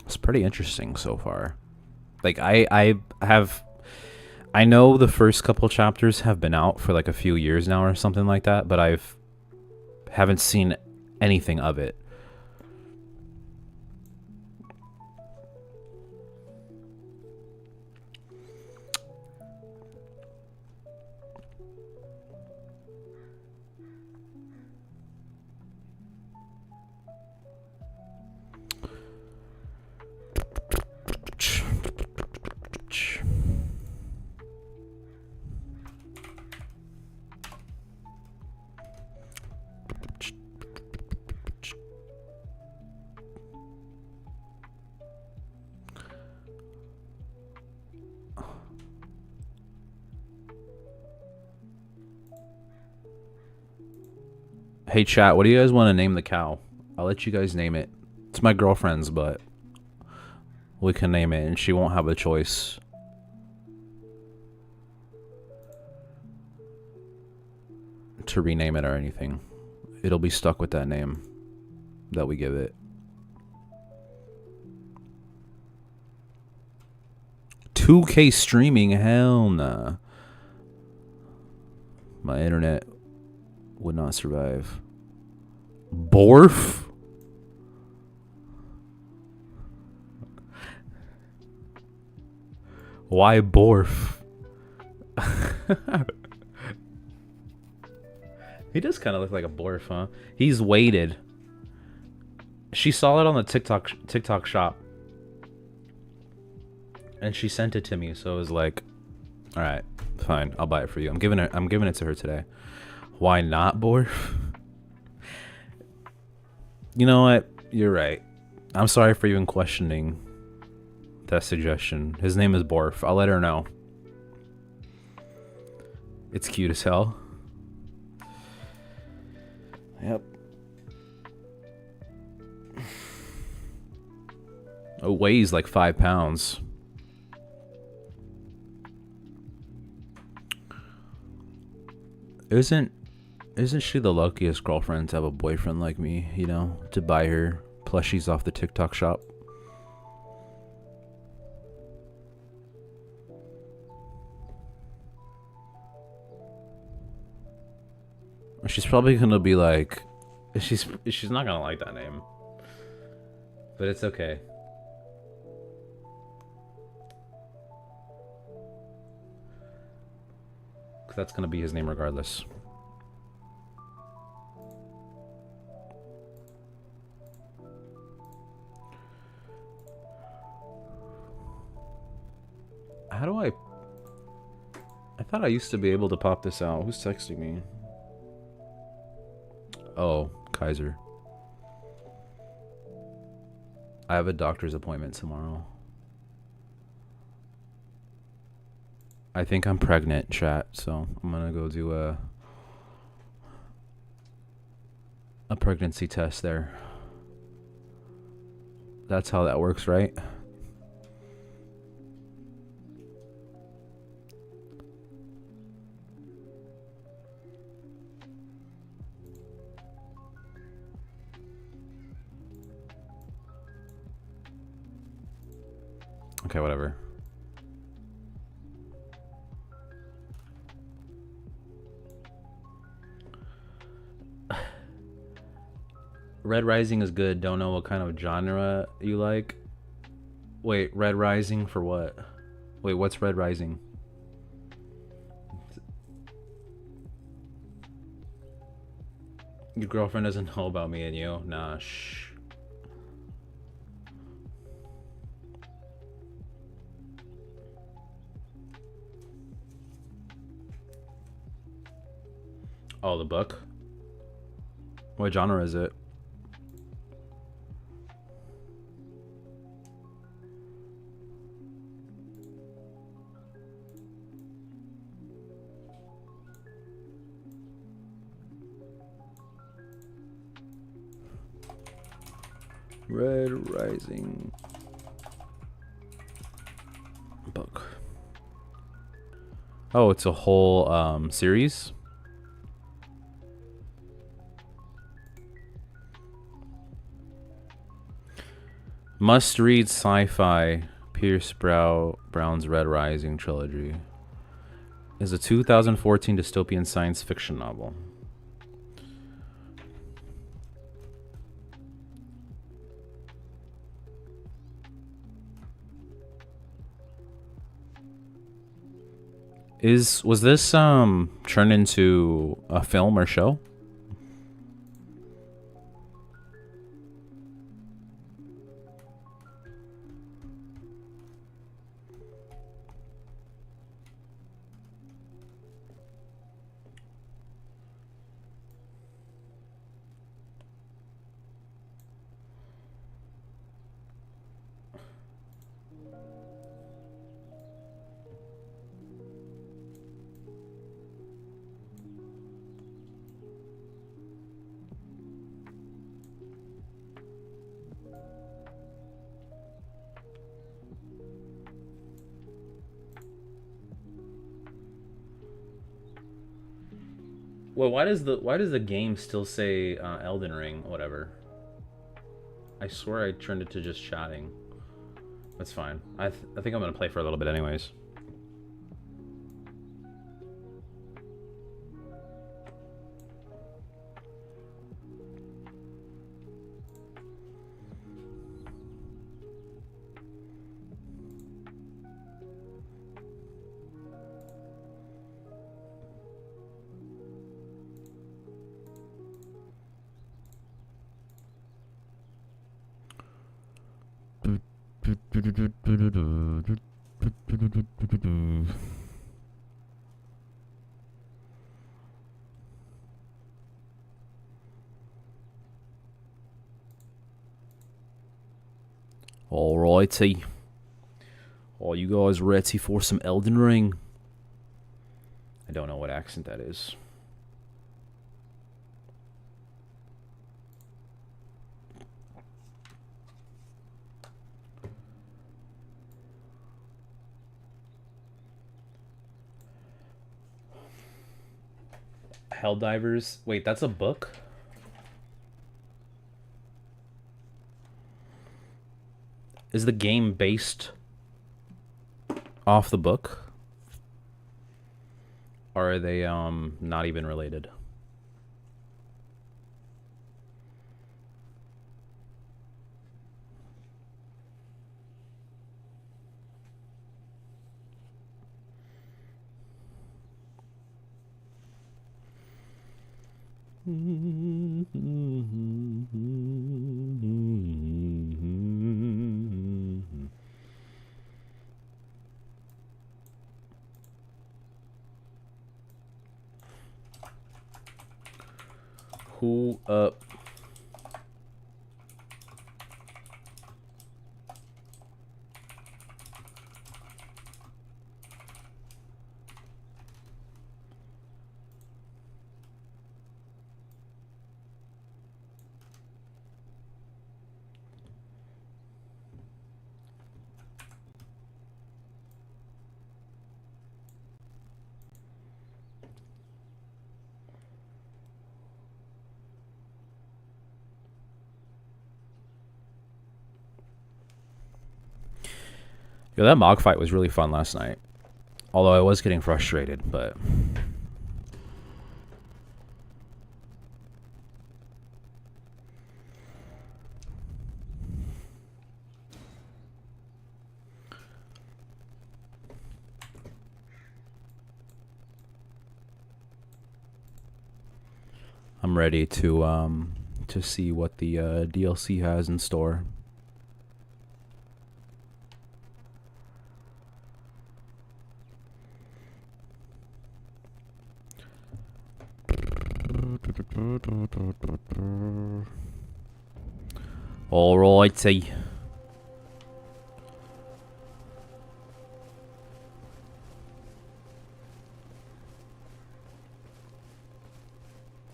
S1: it's pretty interesting so far. Like I know the first couple chapters have been out for like a few years now or something like that, but haven't seen anything of it. Hey chat, what do you guys want to name the cow? I'll let you guys name it. It's my girlfriend's, but we can name it and she won't have a choice. To rename it or anything. It'll be stuck with that name that we give it. $2K streaming? Hell nah. My internet would not survive. Borf? Why Borf? He does kind of look like a Borf, huh? He's weighted. She saw it on the TikTok shop. And she sent it to me, so it was like, all right, fine, I'll buy it for you. I'm giving it to her today. Why not Borf? You know what? You're right. I'm sorry for even questioning that suggestion. His name is Borf. I'll let her know. It's cute as hell. Yep. It weighs like 5 pounds. Isn't she the luckiest girlfriend to have a boyfriend like me, you know, to buy her plushies off the TikTok shop? She's probably gonna be like, she's not gonna like that name, but it's okay. That's gonna be his name regardless. How do I thought I used to be able to pop this out. Who's texting me? Oh, Kaiser. I have a doctor's appointment tomorrow. I think I'm pregnant, chat, so I'm gonna go do a pregnancy test there. That's how that works, right? Okay, whatever. Red Rising is good. Don't know what kind of genre you like. Wait, Red Rising for what? Wait, what's Red Rising? Your girlfriend doesn't know about me and you? Nah, shh. Oh, the book? What genre is it? Red Rising book. Oh, it's a whole series? Must read sci-fi. Pierce Brown's Red Rising trilogy is a 2014 dystopian science fiction novel. Was this turned into a film or show? Well, why does the game still say Elden Ring? Whatever. I swear I turned it to just chatting. That's fine. I think I'm gonna play for a little bit anyways. Alrighty. Are you guys ready for some Elden Ring? I don't know what accent that is. Helldivers? Wait, that's a book? Is the game based off the book? Or are they not even related? Who up? Yo, that Mog fight was really fun last night. Although I was getting frustrated, but... I'm ready to see what the DLC has in store. Alrighty.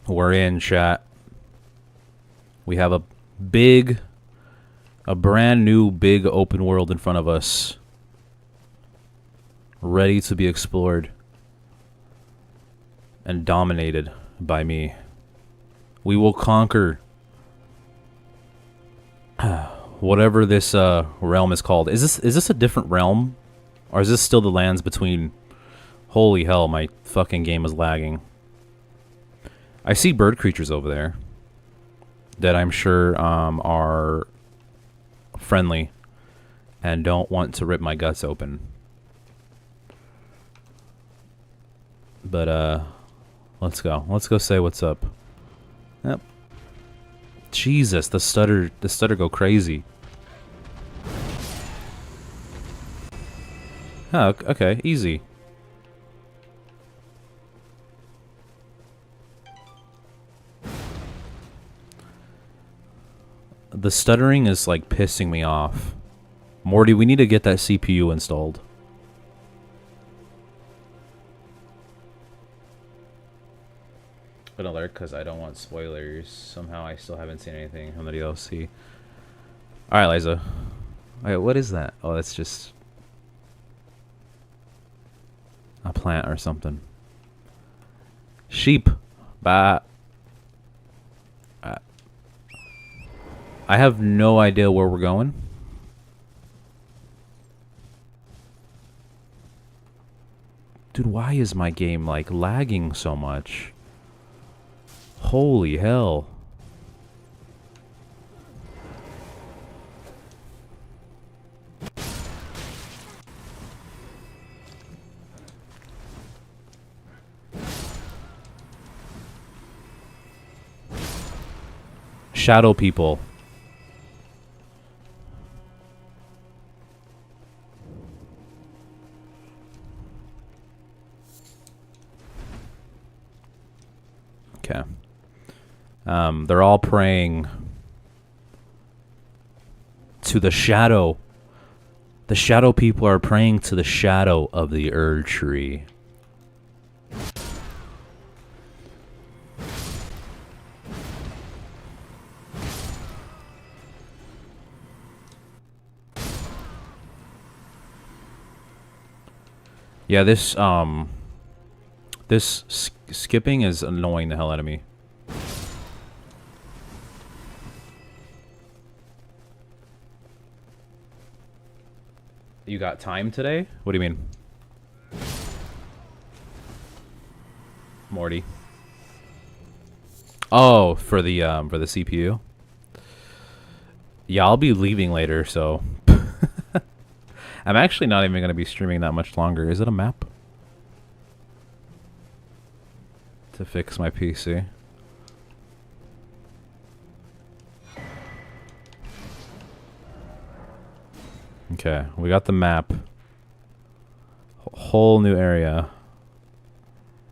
S1: We're in, chat. We have a brand new big open world in front of us. Ready to be explored. And dominated by me. We will conquer whatever this realm is called. Is this a different realm? Or is this still the lands between... Holy hell, my fucking game is lagging. I see bird creatures over there that I'm sure are friendly and don't want to rip my guts open. But let's go. Let's go say what's up. Yep. Jesus, the stutter go crazy. Oh, okay, easy. The stuttering is like pissing me off. Morty, we need to get that CPU installed. An alert because I don't want spoilers. Somehow I still haven't seen anything on the DLC. Alright, Liza. Alright, what is that? Oh, that's just a plant or something. Sheep. But I have no idea where we're going. Dude, why is my game, like, lagging so much? Holy hell. Shadow people. Okay. They're all praying to the shadow. The shadow people are praying to the shadow of the Erd tree. Yeah, this skipping is annoying the hell out of me. You got time today? What do you mean? Morty. Oh, for the CPU? Yeah, I'll be leaving later, so I'm actually not even going to be streaming that much longer. Is it a map? To fix my PC. Okay, we got the map. Whole new area.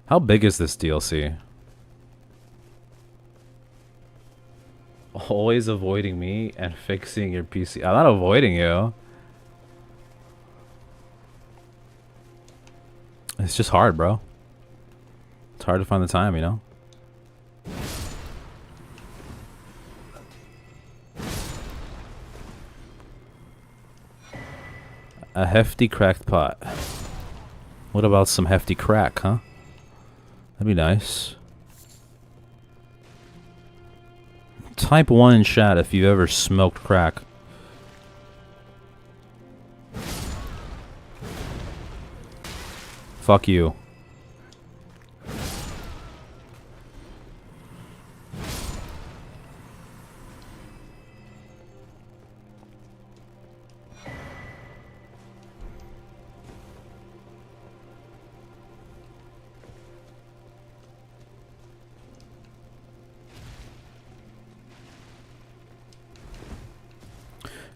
S1: How big is this DLC? Always avoiding me and fixing your PC. I'm not avoiding you. It's just hard, bro. It's hard to find the time, you know? A hefty cracked pot. What about some hefty crack, huh? That'd be nice. Type 1 in chat if you've ever smoked crack. Fuck you.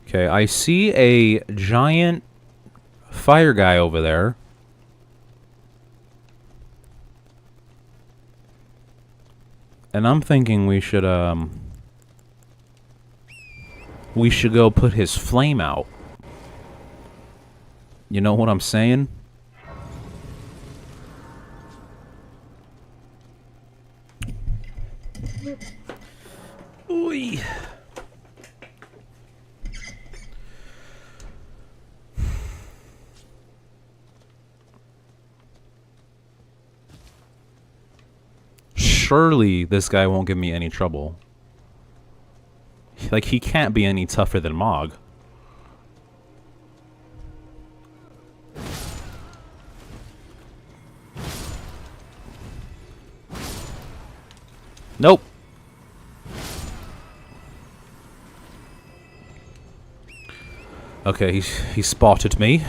S1: Okay, I see a giant fire guy over there. And I'm thinking we should go put his flame out. You know what I'm saying? Oy. Surely this guy won't give me any trouble. Like, he can't be any tougher than Mog. Nope. Okay, he spotted me.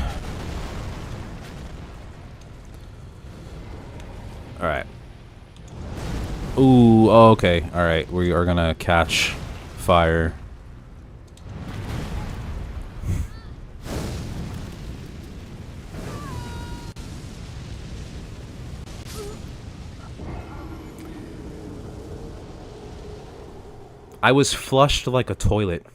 S1: Alright. Ooh, okay. Alright, we are gonna catch fire. I was flushed like a toilet.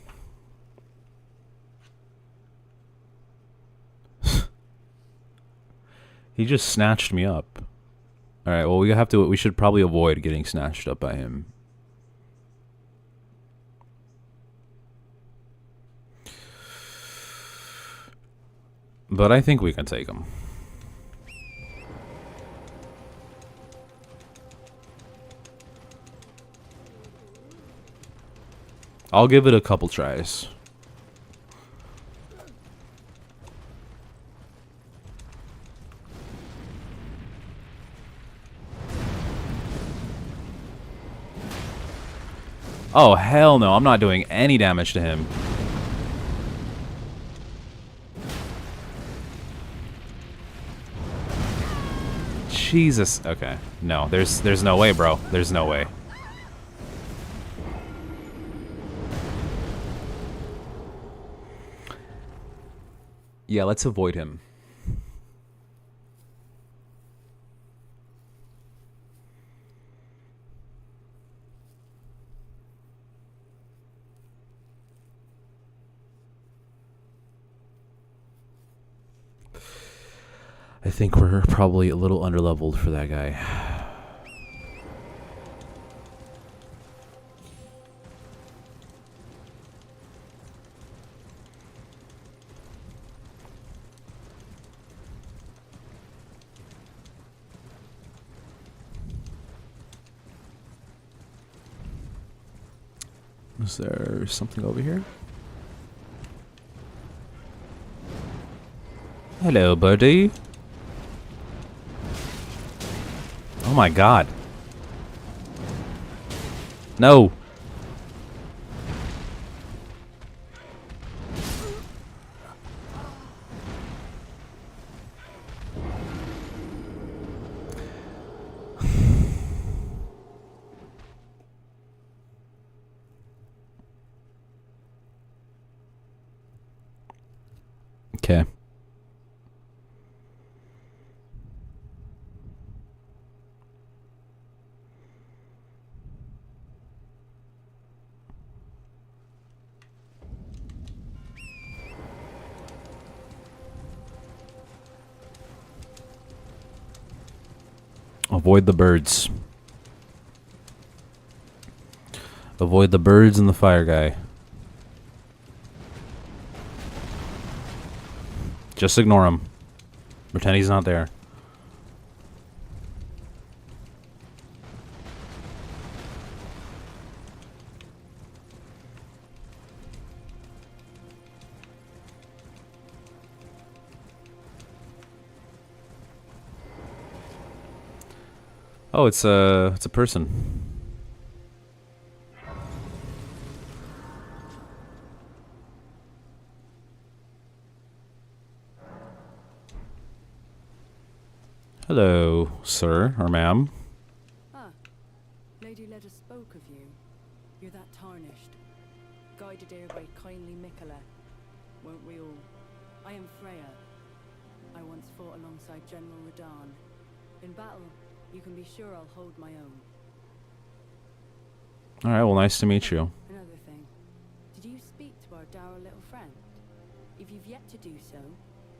S1: He just snatched me up. Alright, well we should probably avoid getting snatched up by him. But I think we can take him. I'll give it a couple tries. Oh, hell no. I'm not doing any damage to him. Jesus. Okay. No, there's no way, bro. There's no way. Yeah, let's avoid him. I think we're probably a little underleveled for that guy. Is there something over here? Hello, buddy. Oh my god. No. Okay. Avoid the birds. Avoid the birds and the fire guy. Just ignore him. Pretend he's not there. Oh, it's a person. Hello, sir or ma'am.
S2: Ah, Lady Leda spoke of you. You're that tarnished. Guided here by kindly Mikola. Won't we all? I am Freya. I once fought alongside General Radahn. In battle, you can be sure I'll hold my own.
S1: Alright, well, nice to meet you.
S2: Another thing. Did you speak to our dour little friend? If you've yet to do so,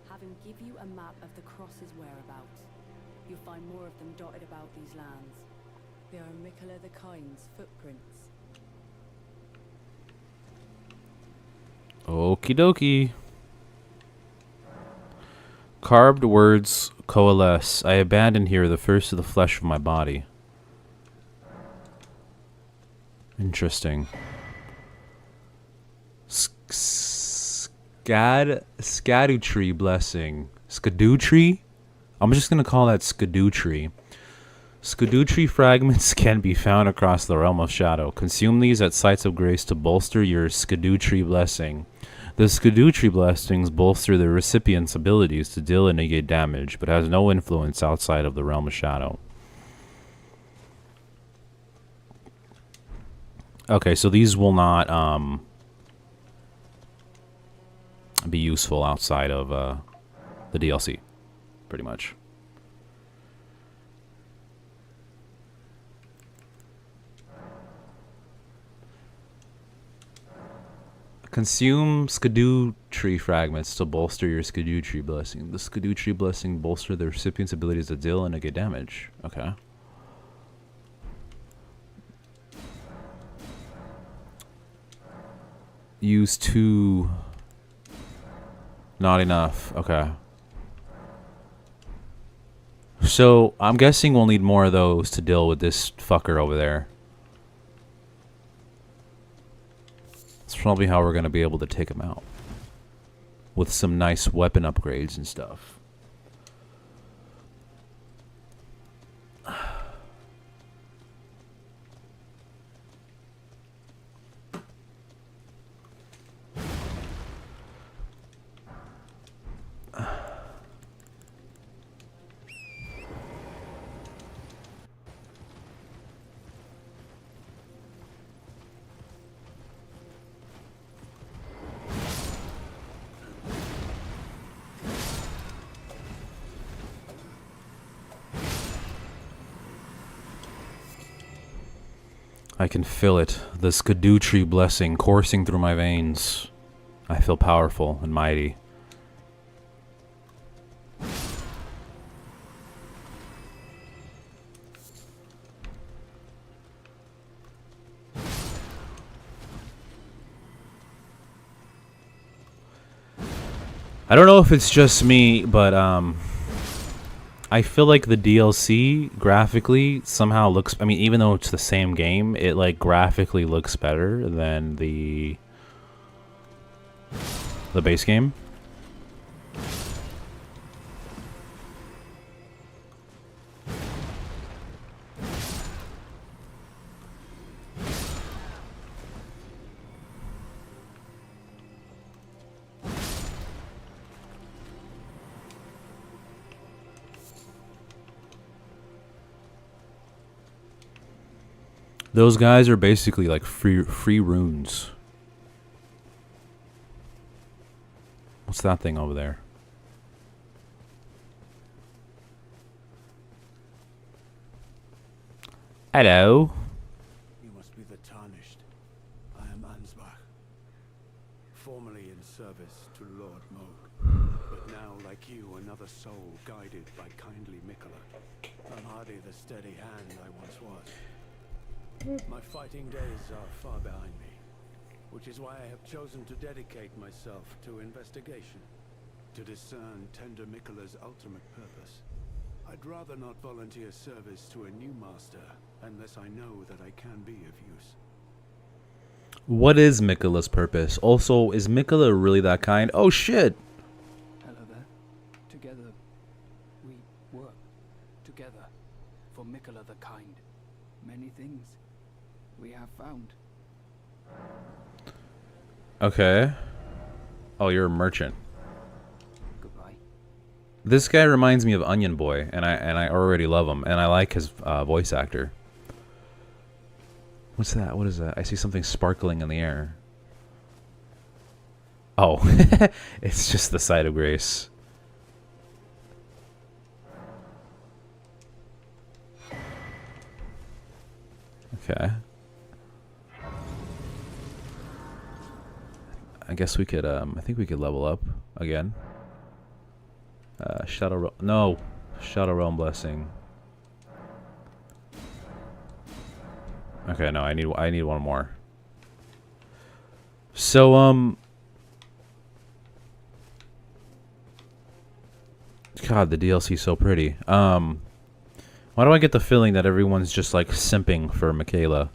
S2: have him give you a map of the cross's whereabouts. You'll find more of them dotted about these lands. They are Mikola the Kind's footprints.
S1: Okie dokie. Carved words coalesce. I abandon here the first of the flesh of my body. Interesting. Skadootree blessing. Skadootree? I'm just gonna call that Skadootree. Skadootree fragments can be found across the realm of shadow. Consume these at sites of grace to bolster your Skadootree blessing. The Skadootree blessings bolster the recipient's abilities to deal and negate damage, but has no influence outside of the realm of shadow. Okay, so these will not be useful outside of the DLC, pretty much. Consume Skadootree fragments to bolster your Skadootree blessing. The Skadootree blessing bolster the recipient's abilities to deal and negate damage. Okay. Use 2. Not enough. Okay. So, I'm guessing we'll need more of those to deal with this fucker over there. It's probably how we're going to be able to take him out. With some nice weapon upgrades and stuff. I can feel it, the Skadutri blessing coursing through my veins. I feel powerful and mighty. I don't know if it's just me, but I feel like the DLC graphically somehow looks, I mean, even though it's the same game, it like graphically looks better than the base game. Those guys are basically like free runes. What's that thing over there? Hello.
S3: You must be the Tarnished. I am Ansbach, formerly in service to Lord Moog, but now, like you, another soul guided by kindly Mikola. I'm hardly the steady hand I once was. My fighting days are far behind me, which is why I have chosen to dedicate myself to investigation, to discern tender Mikola's ultimate purpose. I'd rather not volunteer service to a new master unless I know that I can be of use.
S1: What is Mikola's purpose? Also, is Mikola really that kind? Oh shit!
S4: Hello there. Together, we work together for Mikola the Kind. Many things we have found.
S1: Okay. Oh, you're a merchant.
S4: Goodbye.
S1: This guy reminds me of Onion Boy, and I already love him, and I like his voice actor. What's that? What is that? I see something sparkling in the air. Oh, it's just the side of grace. Okay. I guess we could, I think we could level up again. Shadow Realm Blessing. Okay, no, I need one more. So, God, the DLC's so pretty. Why do I get the feeling that everyone's just like simping for Michaela?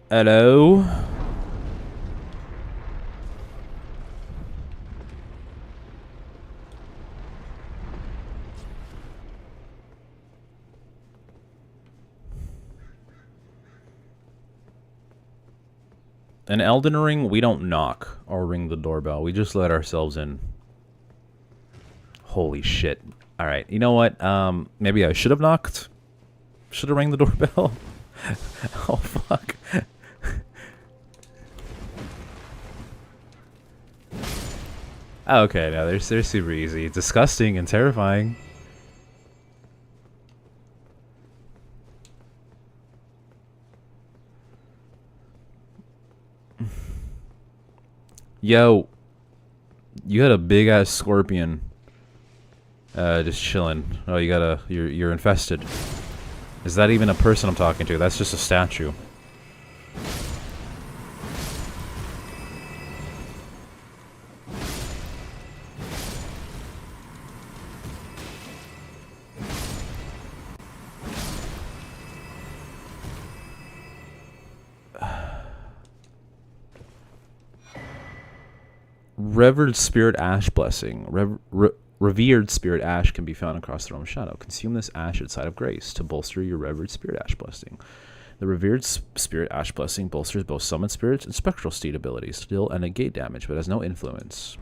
S1: Hello? In Elden Ring, we don't knock or ring the doorbell. We just let ourselves in. Holy shit. Alright, you know what? Maybe I should have knocked? Should have rang the doorbell? Oh, fuck. Okay, no, they're super easy. Disgusting and terrifying. Yo, you had a big ass scorpion Just chilling. Oh, you're infested. Is that even a person I'm talking to? That's just a statue. Revered Spirit Ash Blessing. Revered Spirit Ash can be found across the realm of shadow. Consume this ash at Side of Grace to bolster your Revered Spirit Ash Blessing. The Revered Spirit Ash Blessing bolsters both Summon Spirits and Spectral Steed abilities, still and negate damage, but has no influence.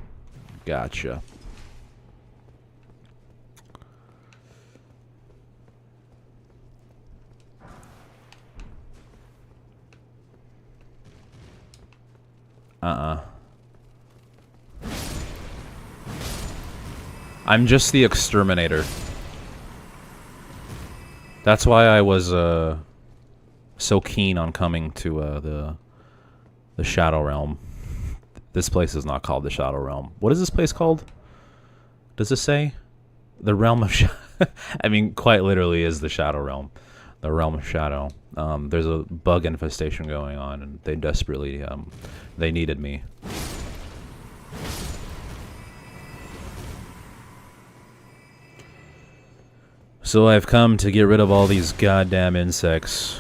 S1: Gotcha. I'm just the exterminator. That's why I was so keen on coming to the Shadow Realm. This place is not called the Shadow Realm. What is this place called? Does it say? The Realm of Shadow. I mean, quite literally is the Shadow Realm. The Realm of Shadow. There's a bug infestation going on, and they desperately they needed me. So I've come to get rid of all these goddamn insects.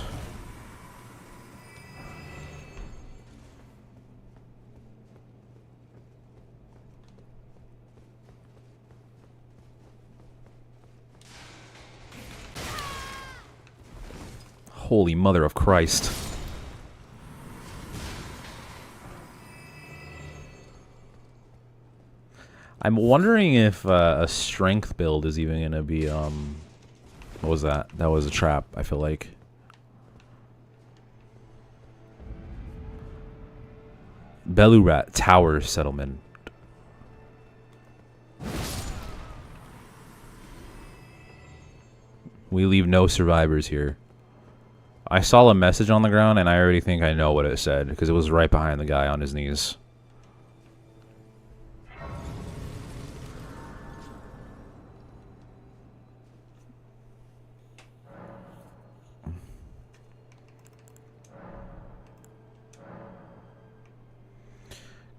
S1: Holy mother of Christ. I'm wondering if a strength build is even going to be, what was that? That was a trap, I feel like. Belurat Tower Settlement. We leave no survivors here. I saw a message on the ground, and I already think I know what it said, because it was right behind the guy on his knees.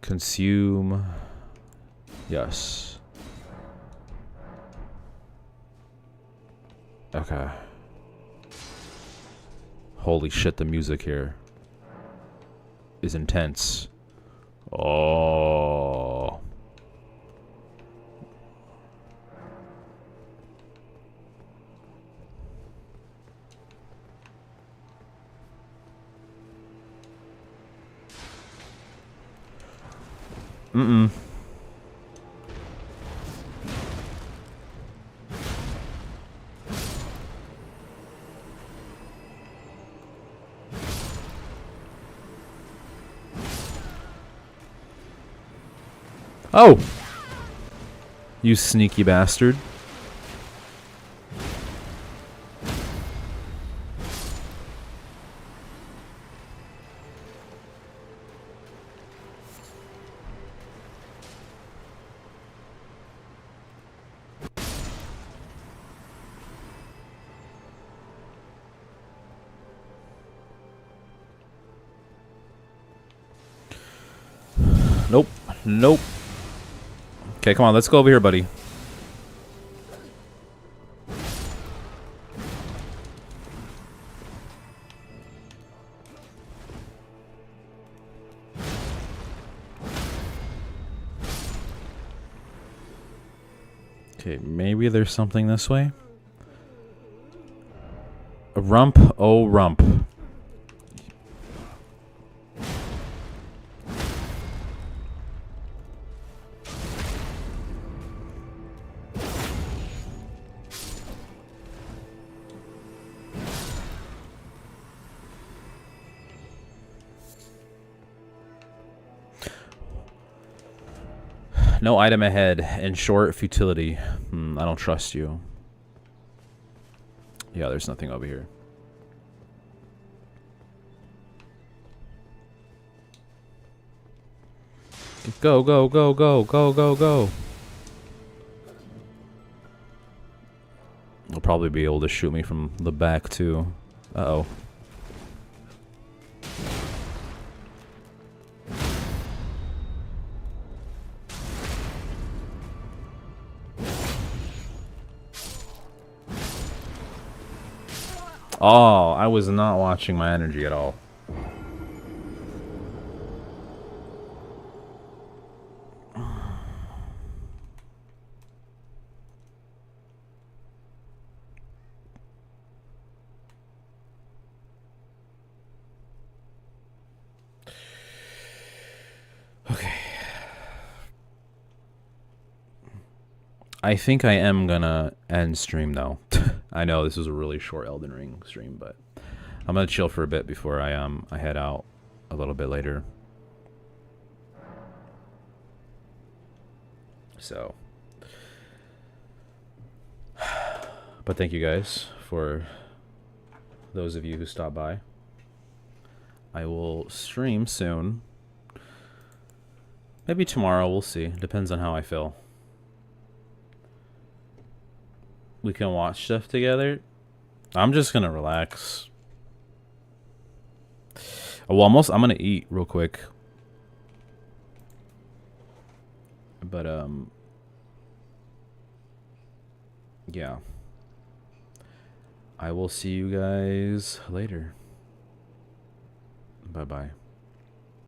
S1: Consume. Yes. Okay. Holy shit, the music here is intense. Oh. Mm-mm. Oh! You sneaky bastard. Nope. Nope. Okay, come on, let's go over here, buddy. Okay, maybe there's something this way. A rump, oh rump. No item ahead. In short, futility. I don't trust you. Yeah, there's nothing over here. Go, go, go, go, go, go, go. probably be able to shoot me from the back too. Uh-oh. Oh, I was not watching my energy at all. Okay. I think I am gonna end stream though. I know this was a really short Elden Ring stream, but I'm gonna chill for a bit before I head out a little bit later. So, but thank you guys for those of you who stopped by. I will stream soon. Maybe tomorrow, we'll see. Depends on how I feel. We can watch stuff together. I'm just gonna relax. Well, I'm gonna eat real quick. But yeah. I will see you guys later. Bye-bye.